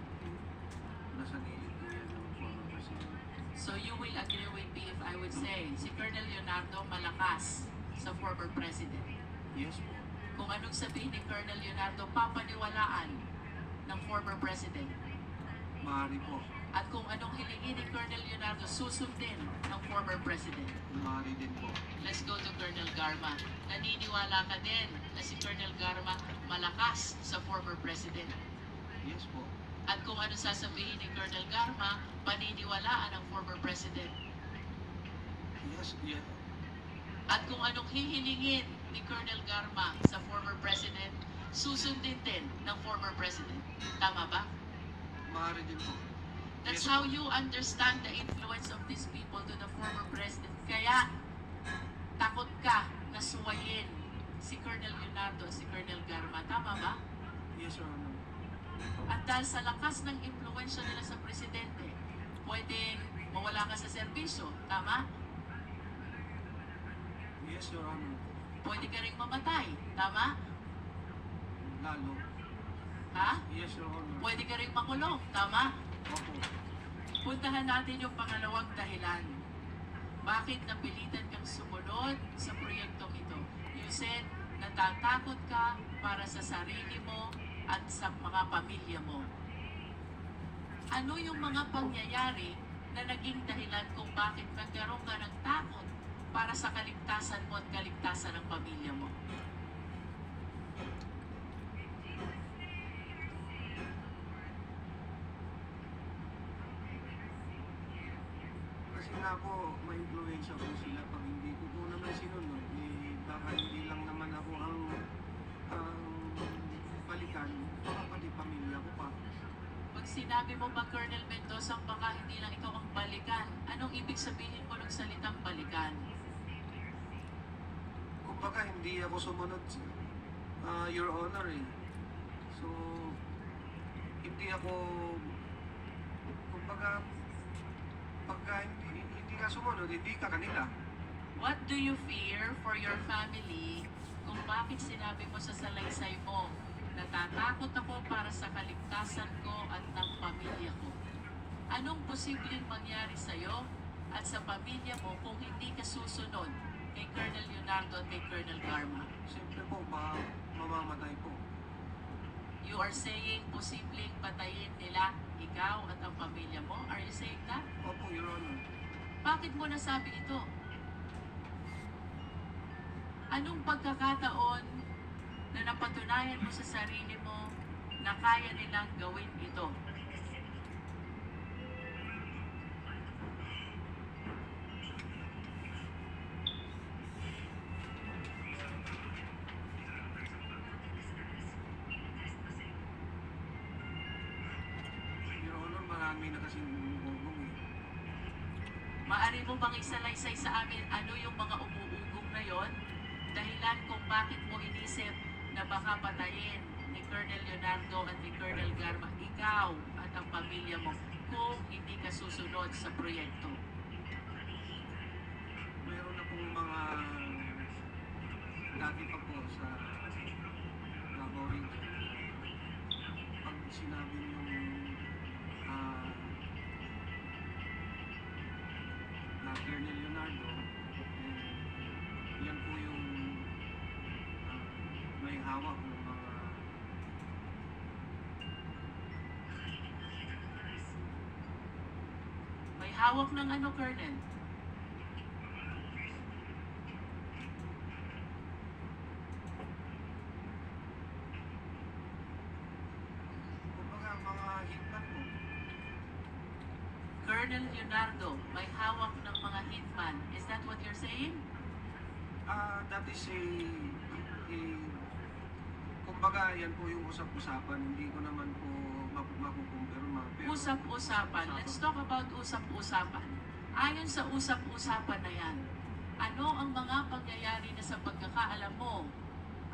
nasa gilid po yan ng former president. So you will agree with me if I would say si Colonel Leonardo malakas sa former president. Yes po. Kung anong sabihin ni Colonel Leonardo, papaniwalaan ng former president. Maaari po. At kung anong hilingin ni Colonel Leonardo, susundin ng former president. Maaari din po. Let's go to Colonel Garma. Naniniwala ka din na si Colonel Garma malakas sa former president. Yes po. At kung ano sasabihin ni Colonel Garma, paniniwalaan ng former president. Yes, yeah. At kung anong hihilingin ni Colonel Garma sa former president, susundin din ng former president. Tama ba? Maaari din po. That's Yes, how po. you understand the influence of these people to the former president. Kaya, takot ka na suwayin si Colonel Leonardo at si Colonel Garma. Tama ba? Yes, Your Honor. At dahil sa lakas ng impluensya nila sa presidente, pwedeng mawala ka sa serbisyo. Tama? Yes, Your Honor. Pwede ka rin mamatay. Tama? Lalo. Ha? Yes, Your Honor. Pwede ka rin makulong. Tama? Opo. Puntahan natin yung pangalawang dahilan. Bakit napilitan kang sumunod sa proyektong ito? You said, natatakot ka para sa sarili mo at sa mga pamilya mo. Ano yung mga pangyayari na naging dahilan kung bakit nagkaroon ka ng takot para sa kaligtasan mo at kaligtasan ng pamilya mo? Kasi nga po, may influensya po sila. Pag hindi ko po naman sinunod, baka hindi lang naman ako ang balikan, baka pati pamilya ko pa. Pag sinabi mo ba, Colonel Mendoza, baka hindi lang ikaw ang balikan, anong ibig sabihin mo ng salitang balikan? Kumbaga, hindi ako sumunod, Your Honor eh. So, hindi ako, kumbaga, pagka hindi ka sumunod, hindi ka kanila. What do you fear for your family kung bakit sinabi mo sa salaysay mo, natatakot ako para sa kaligtasan ko at ng pamilya ko? Anong posibleng mangyari sa'yo at sa pamilya mo kung hindi ka susunod kay Colonel Leonardo at kay Colonel Garma? Siyempre po, baka mamamatay po. You are saying posibleng patayin nila ikaw at ang pamilya mo? Are you saying that? Opo, Your Honor. Bakit mo nasabi ito? Anong pagkakataon na napatunayan mo sa sarili mo na kaya nilang gawin ito? Your Honor, marami na kasing umugong eh. Maari mo bang isalaysay sa amin ano yung mga umuugong na yon? Dahilan kung bakit mo inisip na baka patayin ni Colonel Leonardo at ni Colonel Garma ikaw at ang pamilya mo kung hindi ka susunod sa proyekto. Meron na pong mga dati pa po sa Davao Region. Pag sinabi yung na Colonel Leonardo, yan po yung may hawak ng mga May hawak ng ano, Colonel? kumbaga mga hitman po. Colonel Leonardo, may hawak ng mga hitman. Is that what you're saying? That is kumbaga yan po yung usap-usapan, hindi ko naman po makukumpirma. Pero Usap-usapan. Let's talk about usap-usapan. Ayon sa usap-usapan na yan, ano ang mga pangyayari na sa pagkakaalam mo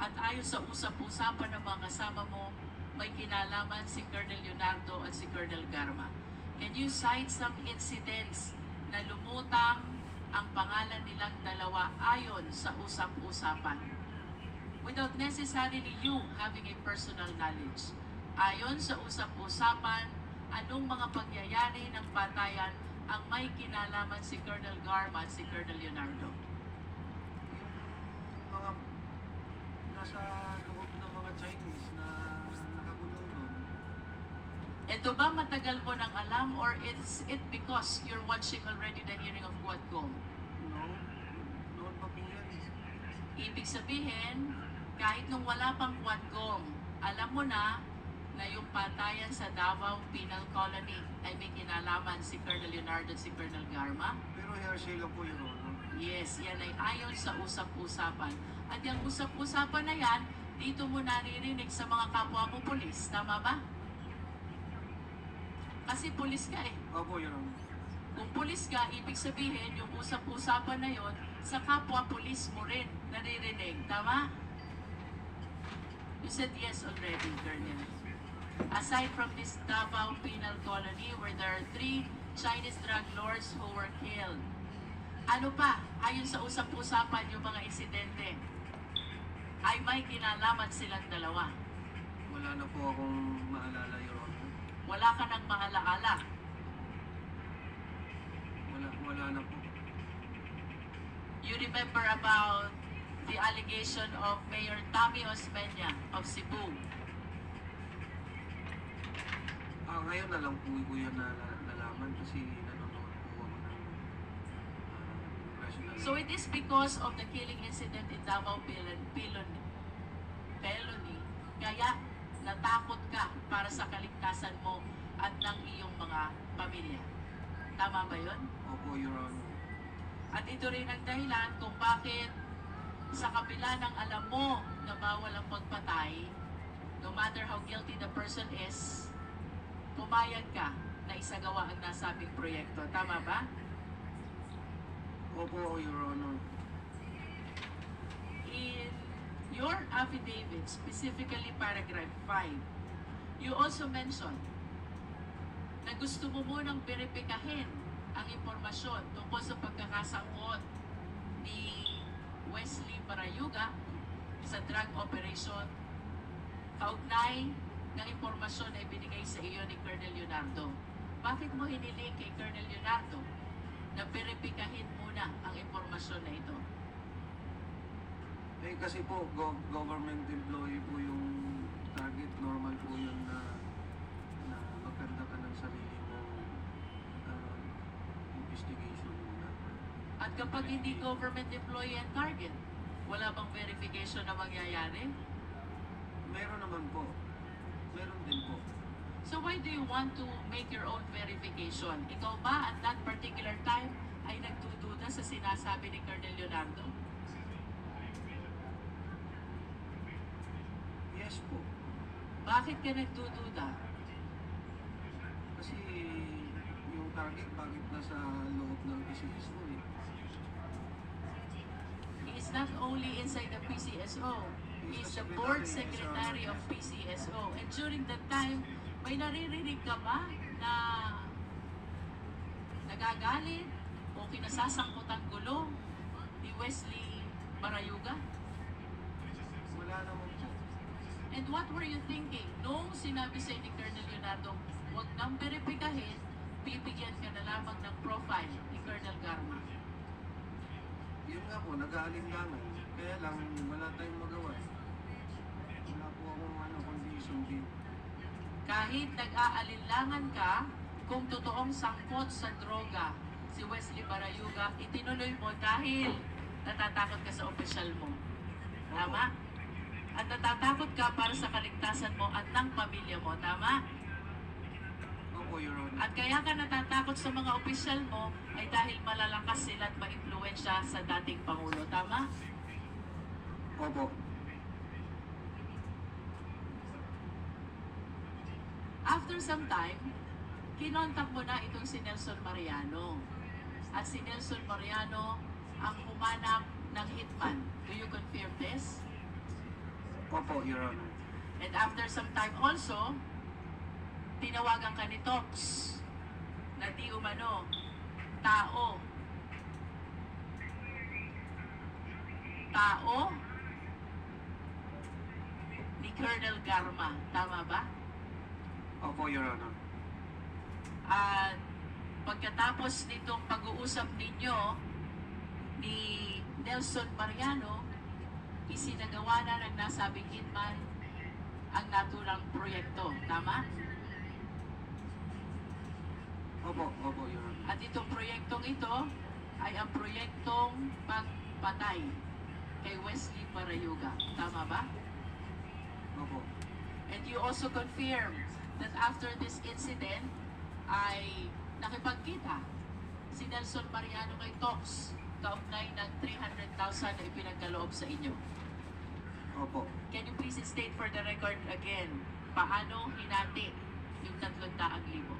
at ayon sa usap-usapan ng mga kasama mo, may kinalaman si Colonel Leonardo at si Colonel Garma? Can you cite some incidents na lumutang ang pangalan nilang dalawa ayon sa usap-usapan? Without necessarily you having a personal knowledge. Ayon sa usap-usapan, anong mga pangyayari ng patayan ang may kinalaman si Colonel Garma at si Colonel Leonardo? yung mga nasa loob ng mga Chinese na nakakulong doon. Ito ba matagal mo nang alam or is it because you're watching already the hearing of Quadcom? No, noon pa po yan. Ibig sabihin, kahit nung wala pang Quadcom, alam mo na yung patayan sa Davao Penal Colony ay may kinalaman si Colonel Leonardo at si Colonel Garma? Pero hearsay lang po yun. Yes, yan ay ayon sa usap-usapan. At yung usap-usapan na yan, dito mo naririnig sa mga kapwa mo pulis. Tama ba? Kasi pulis ka eh. Opo, yun. Kung pulis ka, ibig sabihin yung usap-usapan na yon sa kapwa pulis mo rin naririnig. Tama? You said yes already, Colonel. Aside from this Davao Penal Colony where there are 3 Chinese drug lords who were killed, ano pa, ayon sa usap-usapan yung mga insidente, ay may kinalaman silang dalawa. Wala na po akong maalala, Your Honor. Wala ka nang maalaala. Wala na po. You remember about the allegation of Mayor Tommy Osmeña of Cebu. Ngayon na lang po yan nalaman kasi nanonood po ako ng national. So it is because of the killing incident in Davao Peloni, kaya natakot ka para sa kaligtasan mo at ng iyong mga pamilya. Tama ba yun? Opo, Your Honor. At ito rin ang dahilan kung bakit sa kabila ng alam mo na bawal ang pagpatay, no matter how guilty the person is, pumayag ka na isagawa ang nasabing proyekto. Tama ba? Opo, Your Honor. In your affidavit, specifically paragraph 5, you also mentioned na gusto mo munang beripikahin ang impormasyon tungkol sa pagkakasangkot ni Wesley Barayuga sa drug operation. Kaugnay ng impormasyon ay binigay sa iyo ni Colonel Leonardo. Bakit mo hiniling kay Colonel Leonardo na beripikahin muna ang impormasyon na ito? Kasi po, government employee po yung target, normal po yun na magkanda ka ng sarili mong investigation muna. At kapag hindi government employee ang target, wala bang verification na mangyayari? Meron naman po. Meron din po. So why do you want to make your own verification? Ikaw ba at that particular time ay nagdududa sa sinasabi ni Colonel Leonardo? Yes po. Bakit ka nagdududa? Kasi yung target bakit nasa loob ng PCSO eh. He is not only inside the PCSO, he is the board secretary of PCSO. And during that time, may naririnig ka ba na nagagalit o kinasasangkotang gulo ni Wesley Barayuga? Wala naman po. And what were you thinking? Nung sinabi sa ni Colonel Leonardo, huwag nang beripikahin, bibigyan ka na lamang ng profile ni Colonel Garma. Yun nga po, nag-aalinlangan. Kaya lang, wala tayong magawa. Wala po akong kundi sundin. Kahit nag-aalinlangan ka, kung totoong sangkot sa droga si Wesley Barayuga, itinuloy mo dahil natatakot ka sa opisyal mo. Tama? At natatakot ka para sa kaligtasan mo at ng pamilya mo. Tama? Opo, Your Honor. At kaya ka natatakot sa mga opisyal mo ay dahil malalakas sila at maimpluwensya sa dating Pangulo. Tama? Opo. After some time, kinontak mo na itong si Nelson Mariano. At si Nelson Mariano ang humanap ng hitman. Do you confirm this? Opo, Your Honor. And after some time also, tinawagan ka ni Tox na di umano tao ni Colonel Garma. Tama ba? Opo, Your Honor. At pagkatapos nitong pag-uusap ninyo ni Nelson Mariano, isinagawa na ng nasabing hitman ang naturang proyekto. Tama? Opo, Your Honor. At itong proyektong ito ay ang proyektong pagpatay kay Wesley Barayuga. Tama ba? Opo. And you also confirm that after this incident ay nakipagkita si Nelson Mariano kay Tox kaugnay ng 300,000 na ipinagkaloob sa inyo. Opo. Can you please state for the record again, paano hinati yung 300,000?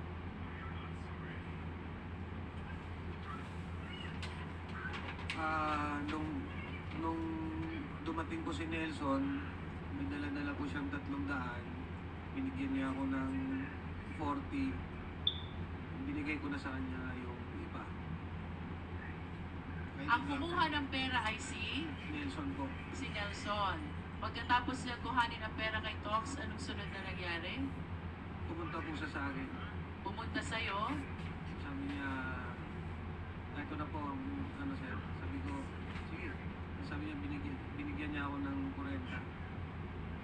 Nung dumating po si Nelson, may dala-dala po siyang 300. Binigyan niya ako ng 40. Binigay ko na sa kanya yung iba. Ang kumuha ng pera ay si Nelson po. Nelson. Pagkatapos niya kuhanin ang pera kay Tox, anong sunod na nangyari? Pumunta po siya sa akin. Pumunta sa'yo, Sabi niya, ito na po ang ano sir. Sabi ko, sige. Sabi niya, binigyan niya ako ng 40.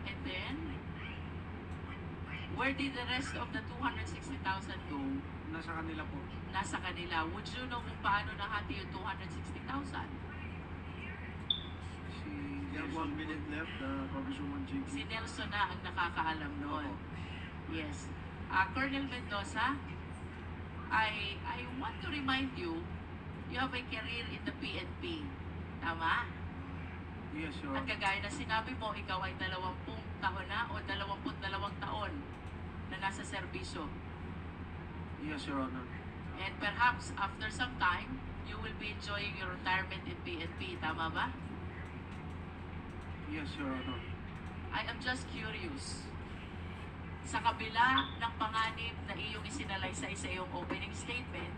and then, where did the rest of the 260,000 go? Nasa kanila po. Nasa kanila. Would you know kung paano nahati yung 260,000? Si We have 1 minute left, Congresswoman Si Jinky. Nelson na ang nakakaalam noon. Yes. Colonel Mendoza, I want to remind you, you have a career in the PNP. Tama? Yes, Your At Honor. kagaya na sinabi mo, ikaw ay 20 taon na o 22 taon na nasa serbisyo. Yes, Your Honor. And perhaps after some time, you will be enjoying your retirement in PNP. Tama ba? Yes, Your Honor. I am just curious. Sa kabila ng panganib na iyong isinalaysay sa iyong opening statement,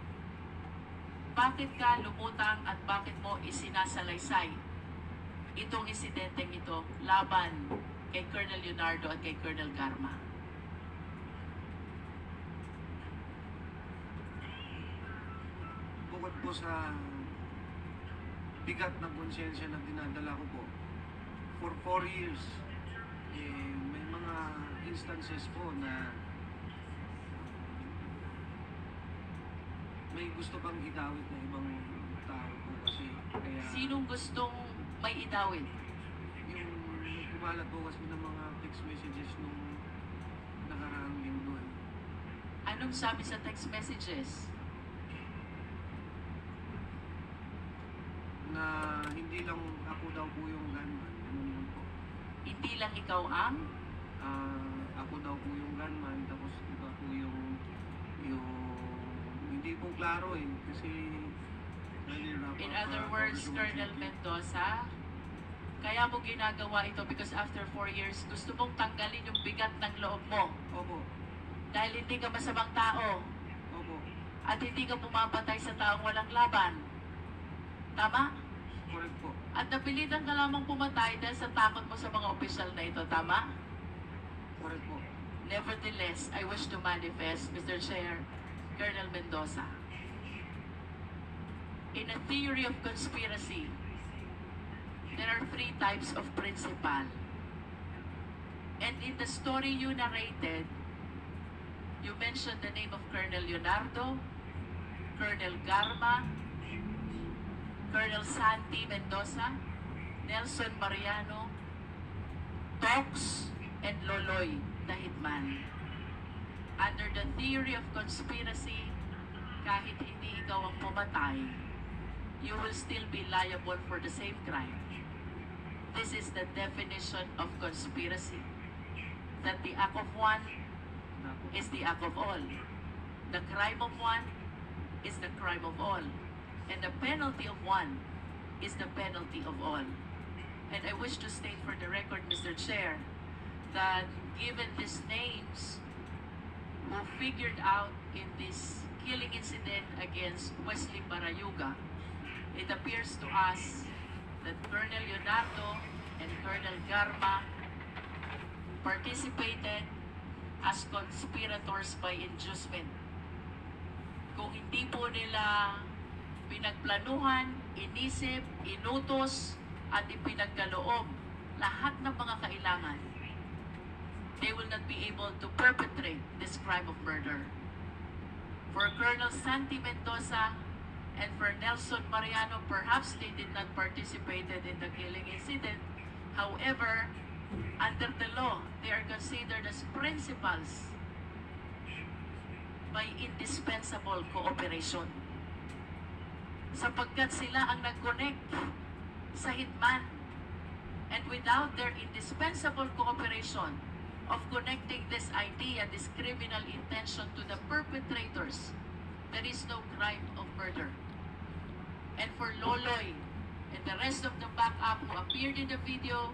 bakit ka lumutang at bakit mo isinasalaysay itong insidenteng ito laban kay Colonel Leonardo at kay Colonel Garma? Bukod po sa bigat na konsensya na dinadala ko po, for 4 years, may mga instances po na may gusto pang idawit na ibang tao po kasi kaya Sinong gustong may idawit? yung kumalat po kasi ng mga text messages nung nakaraang linggo eh. Anong sabi sa text messages? Na hindi lang ako daw po yung gunman, ganun lang po. Hindi lang ikaw ang? Ako daw po yung gunman, tapos iba po yung hindi po klaro eh, kasi In other words, Colonel Mendoza, kaya mo ginagawa ito because after 4 years, gusto mong tanggalin yung bigat ng loob mo. Opo, Dahil hindi ka masamang tao opo, at hindi ka pumapatay sa taong walang laban. Tama? correct po. At napilitan ka lamang pumatay dahil sa takot mo sa mga opisyal na ito. Tama? Correct po. Nevertheless, I wish to manifest, Mr. Chair, Colonel Mendoza. In a theory of conspiracy, there are 3 types of principal. And in the story you narrated, you mentioned the name of Colonel Leonardo, Colonel Garma, Colonel Santi Mendoza, Nelson Mariano, Tox, and Loloy, the hitman. Under the theory of conspiracy, kahit hindi ikaw ang pumatay, you will still be liable for the same crime. This is the definition of conspiracy. That the act of one is the act of all. The crime of one is the crime of all. And the penalty of one is the penalty of all. And I wish to state for the record, Mr. Chair, that given these names who figured out in this killing incident against Wesley Barayuga, it appears to us that Colonel Leonardo and Colonel Garma participated as conspirators by inducement. Kung hindi po nila pinagplanuhan, inisip, inutos, at ipinagkaloob lahat ng mga kailangan, they will not be able to perpetrate this crime of murder. For Colonel Santi Mendoza and for Nelson Mariano, perhaps they did not participate in the killing incident. However, under the law, they are considered as principals by indispensable cooperation. Sapagkat sila ang nag-connect sa hitman. And without their indispensable cooperation of connecting this idea, this criminal intention to the perpetrators, there is no crime of murder. And for Loloy and the rest of the backup who appeared in the video,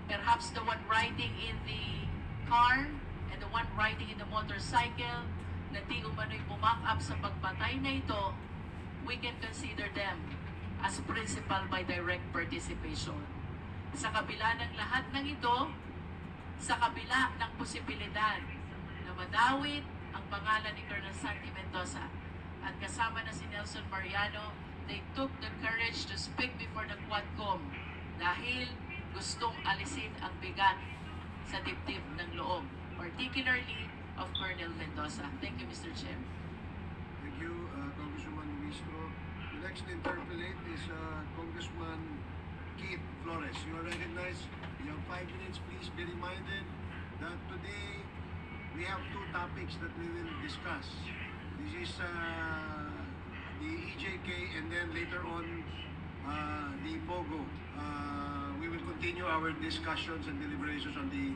perhaps the one riding in the car and the one riding in the motorcycle na di umano'y bumak up sa pagpatay na ito, we can consider them as principal by direct participation. Sa kabila ng lahat ng ito, sa kabila ng posibilidad na madawit ang pangalan ni Colonel Santi Mendoza at kasama na si Nelson Mariano, they took the courage to speak before the Quadcom dahil gustong alisin ang bigat sa dibdib ng loob, particularly of Colonel Mendoza. Thank you, Mr. Chair. Thank you, Congresswoman Ministro. The next to interpolate is Congressman Keith Flores. You are recognized. You have 5 minutes. Please be reminded that today we have 2 topics that we will discuss. This is the EJK and then later on the POGO. We will continue our discussions and deliberations on the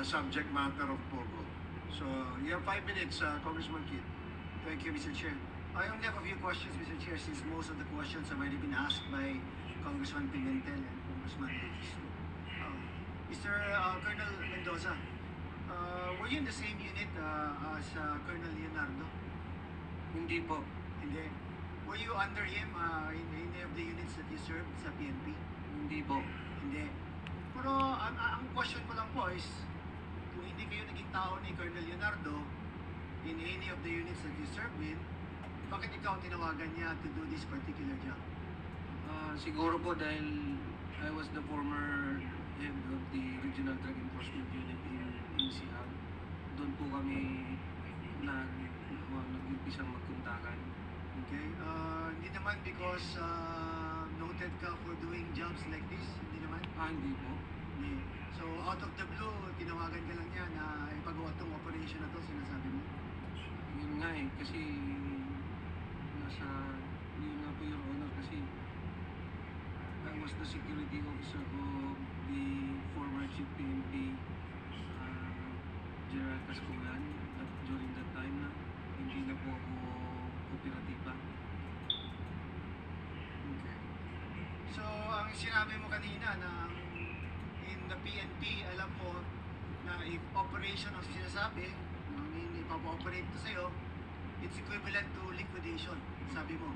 subject matter of POGO. So you have 5 minutes, Congressman Keith. Thank you, Mr. Chair. I only have a few questions, Mr. Chair, since most of the questions have already been asked by Congressman Pimentel and Congressman Legisto. Mr. Colonel Mendoza, were you in the same unit as Colonel Leonardo? Hindi po. Hindi. Were you under him in any of the units that you served sa PNP? Hindi po. Hindi. Pero ang question ko lang po is, kung hindi kayo naging tao ni Colonel Leonardo in any of the units that you served with, bakit ikaw tinawagan niya to do this particular job? Siguro po dahil I was the former head of the Regional Drug Enforcement Unit in Siam. Doon po kami nag-umpisang magkuntakan. Okay? Hindi naman because noted ka for doing jobs like this? Hindi naman? Hindi po. Hindi. So, out of the blue, tinawagan ka lang niya na ipagawa tong operation na to, sinasabi mo? Yun nga eh, kasi yun nga po Your Honor, kasi I was the security officer of the former Chief PNP, General Casculan, at during that time na hindi na po ako operatiba. Okay. So, ang sinabi mo kanina na in the PNP, alam mo na if operation ang sinasabi, I mean, ipapa-operate to sa'yo, it's equivalent to liquidation, sabi mo.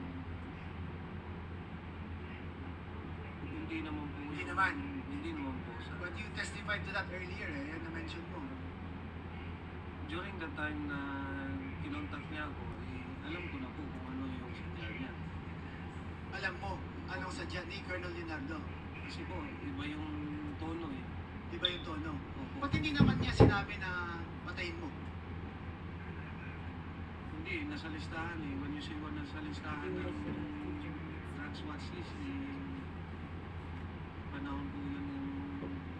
Hindi naman po. Hindi naman. Hindi naman po. But you testified to that earlier, yan na-mention mo. During the time na kinontak niya ako, alam ko na po kung ano yung sadya niya. Alam mo, anong sadya ni Colonel Leonardo? Kasi po, iba yung tono eh. Iba yung tono. Opo. Ba't hindi naman niya sinabi na patayin mo? Hindi, nasa listahan eh. When you say nasa listahan ng drugs watch list, panahon po yun yung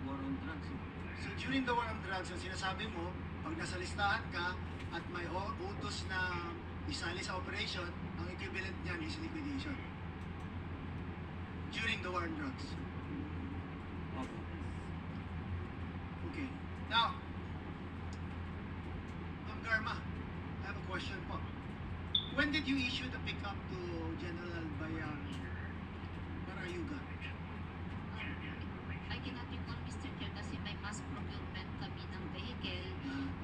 war on drugs eh. So during the war on drugs, ang sinasabi mo, pag nasa listahan ka at may utos na isali sa operation, ang equivalent niyan is liquidation. During the war on drugs. Opo. Okay. Now, Ma'am Garma, I have a question po. When did you issue the pickup to General Barayuga? I cannot recall, Mr. Chair, kasi may mass procurement kami ng vehicle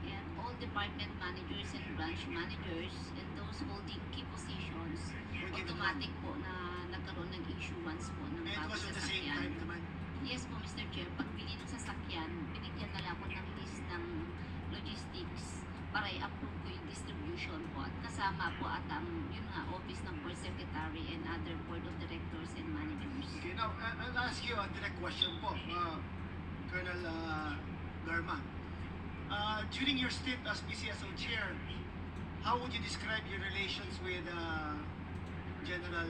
and all department managers and branch managers and those holding key positions, automatic po na nagkaroon ng issuance po ng And it bagong was at the same sasakyan. time naman. Yes po, Mr. Chair. Pagbili ng sasakyan, binigyan na lang ako ng list ng logistics para i-approve ko yung distribution po. At kasama po at ang yun nga, office ng Board Secretary and other Board of Directors and Managers. Okay, now, I'll ask you a direct question po, Colonel Garma. During your stint as PCSO Chair, how would you describe your relations with General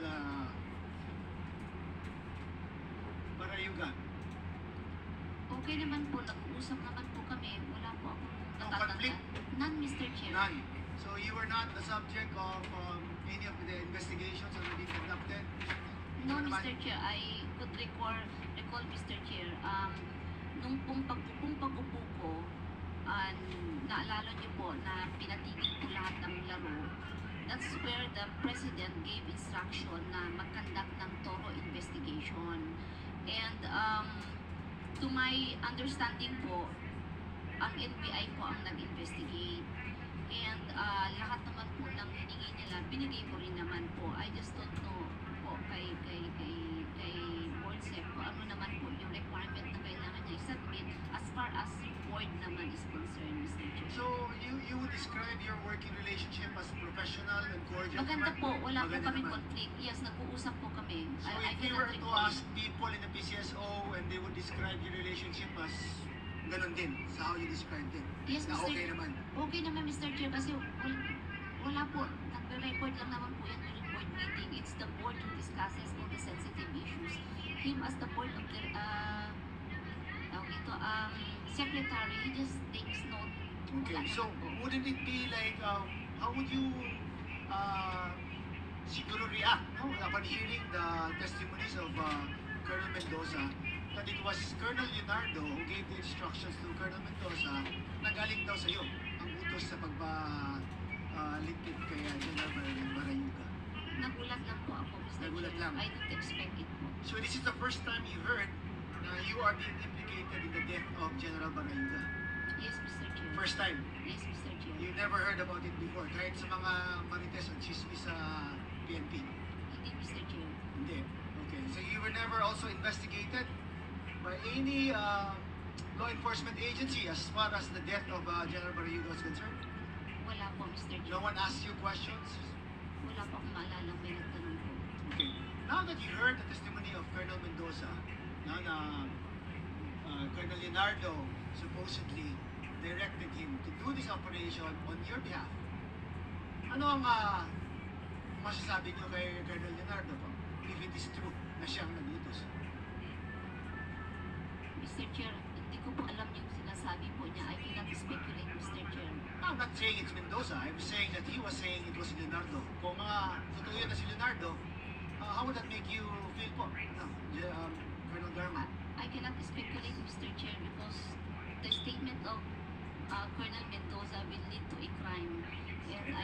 Barayuga? Okay naman po, nag-uusap naman po kami. Wala po akong No natatanda. conflict? None, Mr. Chair. None. So you were not the subject of any of the investigations that were being conducted? No, Ano naman? Mr. Chair, I could recall, Mr. Chair, nung pag-upo ko, naalala niyo po na pinatigil ko lahat ng laro. That's where the President gave instruction na mag-conduct ng thorough investigation. And to my understanding po, ang NBI po ang nag-investigate. And lahat naman po ng hiningi nila, binigay ko rin naman po. I just don't know po kay Board Sec po ano naman po yung requirement na kailangan niya i-submit as far as board naman is concerned, Mr. Chair. So you would describe your working relationship as professional and cordial? Maganda naman? po, wala po Maganda kaming naman. conflict. Yes, nag-uusap po kami. So I if we cannot were to recall. ask people in the PCSO and they would describe your relationship as ganun din, sa how you described it, Yes, na Mr. okay naman. Okay naman, Mr. Chair, kasi wala po. Nagre-record lang naman po yan during board meeting. It's the board who discusses all the sensitive issues. Him as the board of the, secretary, he just takes note. Okay, so wouldn't it be like, how would you siguro react, no, upon hearing the testimonies of Colonel Mendoza, that it was Colonel Leonardo who gave the instructions to Colonel Mendoza na galing daw sa'yo ang utos sa pagpa-litkit kay General Barayuga. Nagulat lang po ako, Mr. Nagulat Chair. lang. I didn't expect it po. So this is the first time you heard na you are being implicated in the death of General Barayuga. Yes, Mr. Chair. First time. Yes, Mr. Chair. You never heard about it before, kahit sa mga marites at chismis sa PNP. Hindi, Mr. Chair. Hindi. Okay. So you were never also investigated by any law enforcement agency as far as the death of General Barayuga was concerned? Wala po, Mr. Chair. No one asked you questions? Wala po akong maalala may nagtanong po. Okay. Now that you heard the testimony of Colonel Mendoza, na Colonel Leonardo supposedly directed him to do this operation on your behalf. Ano ang masasabi niyo kay Colonel Leonardo po? If it is true na siyang nagutos. Mr. Chair, hindi ko po alam yung sinasabi po niya. I cannot speculate, Mr. Chair. I'm not saying it's Mendoza. I'm saying that he was saying it was Leonardo. Kung totoo yun na si Leonardo, how would that make you feel po? No, Colonel Garma. I cannot speculate, Mr. Chair, because the statement of Colonel Mendoza will lead to a crime. And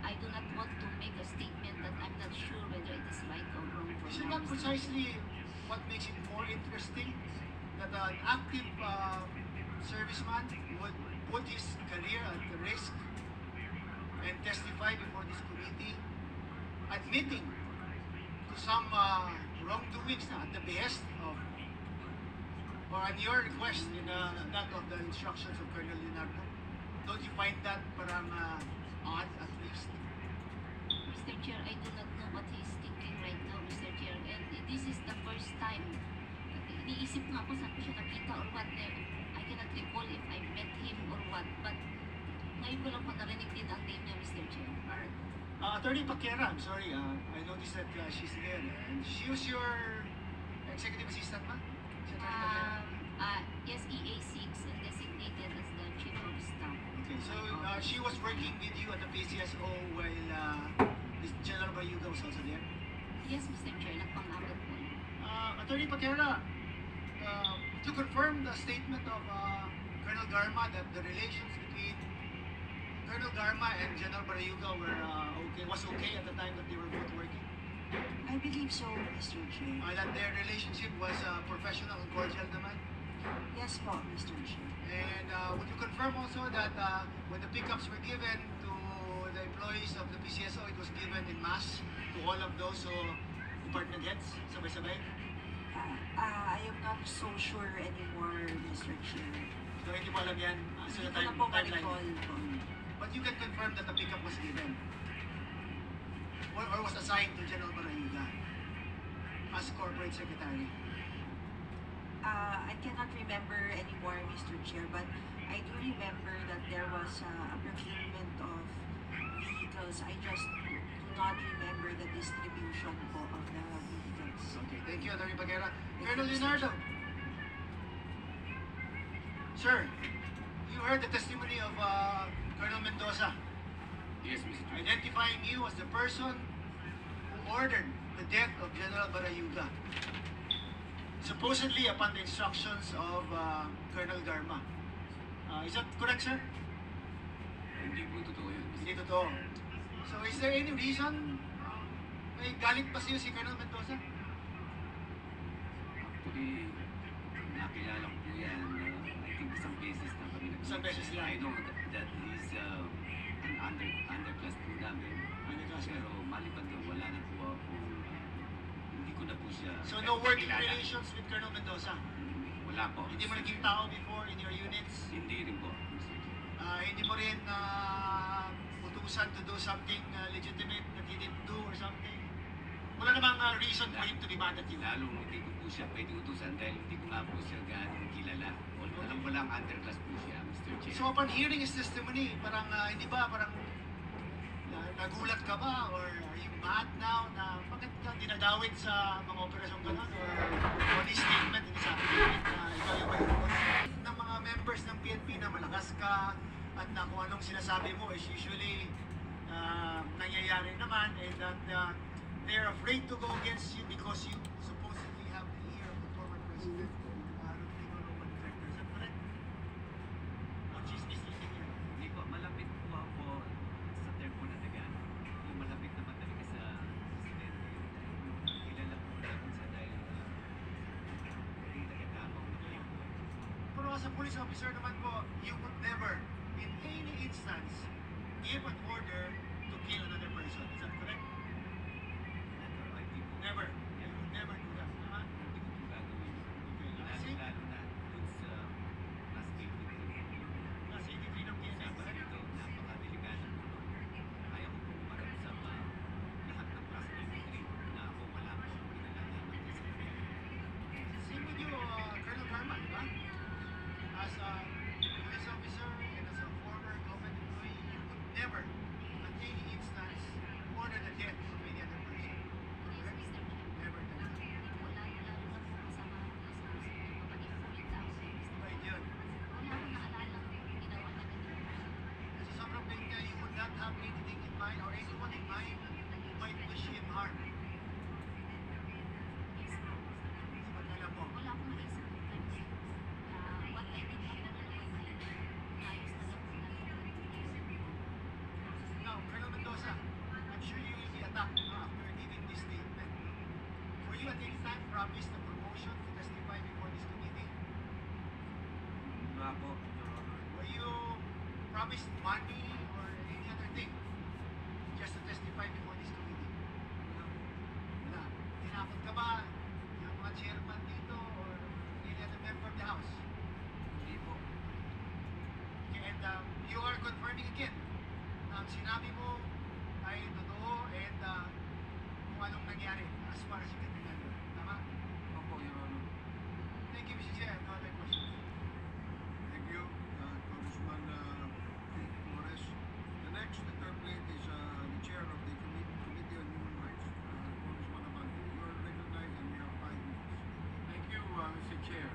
I do not want to make a statement that I'm not sure whether it is right or wrong for Isn't now, that Mr. precisely what makes it more interesting? That an active serviceman would put his career at risk and testify before this committee, admitting to some wrongdoings na at the behest of, or on your request in that of the instructions of Colonel Leonardo. Don't you find that parang odd at least? Mr. Chair, I do not know what he is thinking right now, Mr. Chair. And this is the first time. Iniisip nga po saan ko siya nakita or what. I cannot recall if I met him or what. But ngayon ko lang po narinig din ang name niya, Mr. Chair. Alright. Attorney Paquera, I'm sorry, I noticed that she's there. And she was your executive assistant, ma? Si Attorney Paquera? Yes, EA6 and designated as the Chief of Staff. Okay, so she was working with you at the PCSO while this General Bayuga was also there? Yes, Mr. Chair, nagpang-apat po. Attorney Paquera, to confirm the statement of Colonel Garma that the relations between Colonel Garma and General Barayuga were was okay at the time that they were both working? I believe so, Mr. Chair. That their relationship was professional and cordial naman? Yes po, Mr. Chair. And would you confirm also that when the pickups were given to the employees of the PCSO, it was given in mass to all of those department heads, sabay-sabay? I am not so sure anymore, Mr. Chair. So hindi mo alam yan? So Hindi the ko na po timeline. ma-recall po. But you can confirm that the pickup was given? Or was assigned to General Barayuga as corporate secretary? I cannot remember anymore, Mr. Chair, but I do remember that there was a procurement of vehicles. I just do not remember the distribution po of the vehicles. Okay, thank you, Attorney Paguera. Colonel Leonardo. Sir, you heard the testimony of Colonel Mendoza, Yes, Mr. Chair. identifying you as the person who ordered the death of General Barayuga, supposedly upon the instructions of Colonel Garma. Is that correct, sir? Hindi po totoo yun. Hindi totoo. So is there any reason may galit pa sa'yo si Colonel Mendoza? Actually, nakilala ko po yan. I think isang beses na kami nag- Isang beses lang. I know that he's an underclass po namin. Pero maliban doon, wala na po ako. Hindi ko na po siya. So no working kilala. relations with Colonel Mendoza? Wala po. Hindi mo naging tao before in your units? Hindi rin po. Hindi mo rin utusan to do something legitimate that he didn't do or something? Wala namang reason for him to be mad at you. Lalong hindi ko po siya pwede utusan dahil hindi ko nga po siya gaano kilala. Alam ko lang underclass po siya, Mr. Chair. So upon hearing his testimony, parang hindi ba parang nagulat ka ba or are you mad now na bakit ka dinadawit sa mga operasyong gano'n or on his statement hindi sa akin na ikaw yung may utos ng mga members ng PNP na malakas ka at na kung anong sinasabi mo is usually nangyayari naman and that they're afraid to go against you because you supposedly have the ear of the former president Rodrigo Roman Duterte. Is that correct? O chismis lang yan? Hindi po, malapit po ako sa term po na taga. Yung malapit naman talaga sa presidente. Kilala po namin siya dahil hindi taga-tamang magaling po. Pero as a police officer naman po, you would never, in any instance, give an order to kill another person. Is that correct? I think po, Never. You would never do that. Tama? hindi ko po gagawin. Kasi, Lalo na dun sa class 83. nasa 83 ng PNP. Sabi dito, napakadelikado po. Ayaw ko po umarap sa lahat ng class 83 na ako wala po kinalalaman sa Same with you, Colonel Garma, di ba? promised a promotion to testify before this committee? Wala po, Your Honor. Were you promised money or any other thing just to testify before this committee? Wala. Tinakot ka ba ng mga chairman dito or any other member of the House? Hindi po. Okay, and you are confirming again na ang sinabi mo ay totoo and kung anong nangyari as far as you can remember. Tama? Opo, Your Honor. Thank you, Mr. Chair. No other questions. Thank you, Congressman Flores. The next interpret is the chair of the Committee on Human Rights, Congressman Abante. You are recognized and you have 5 minutes. Thank you, Mr. Chair.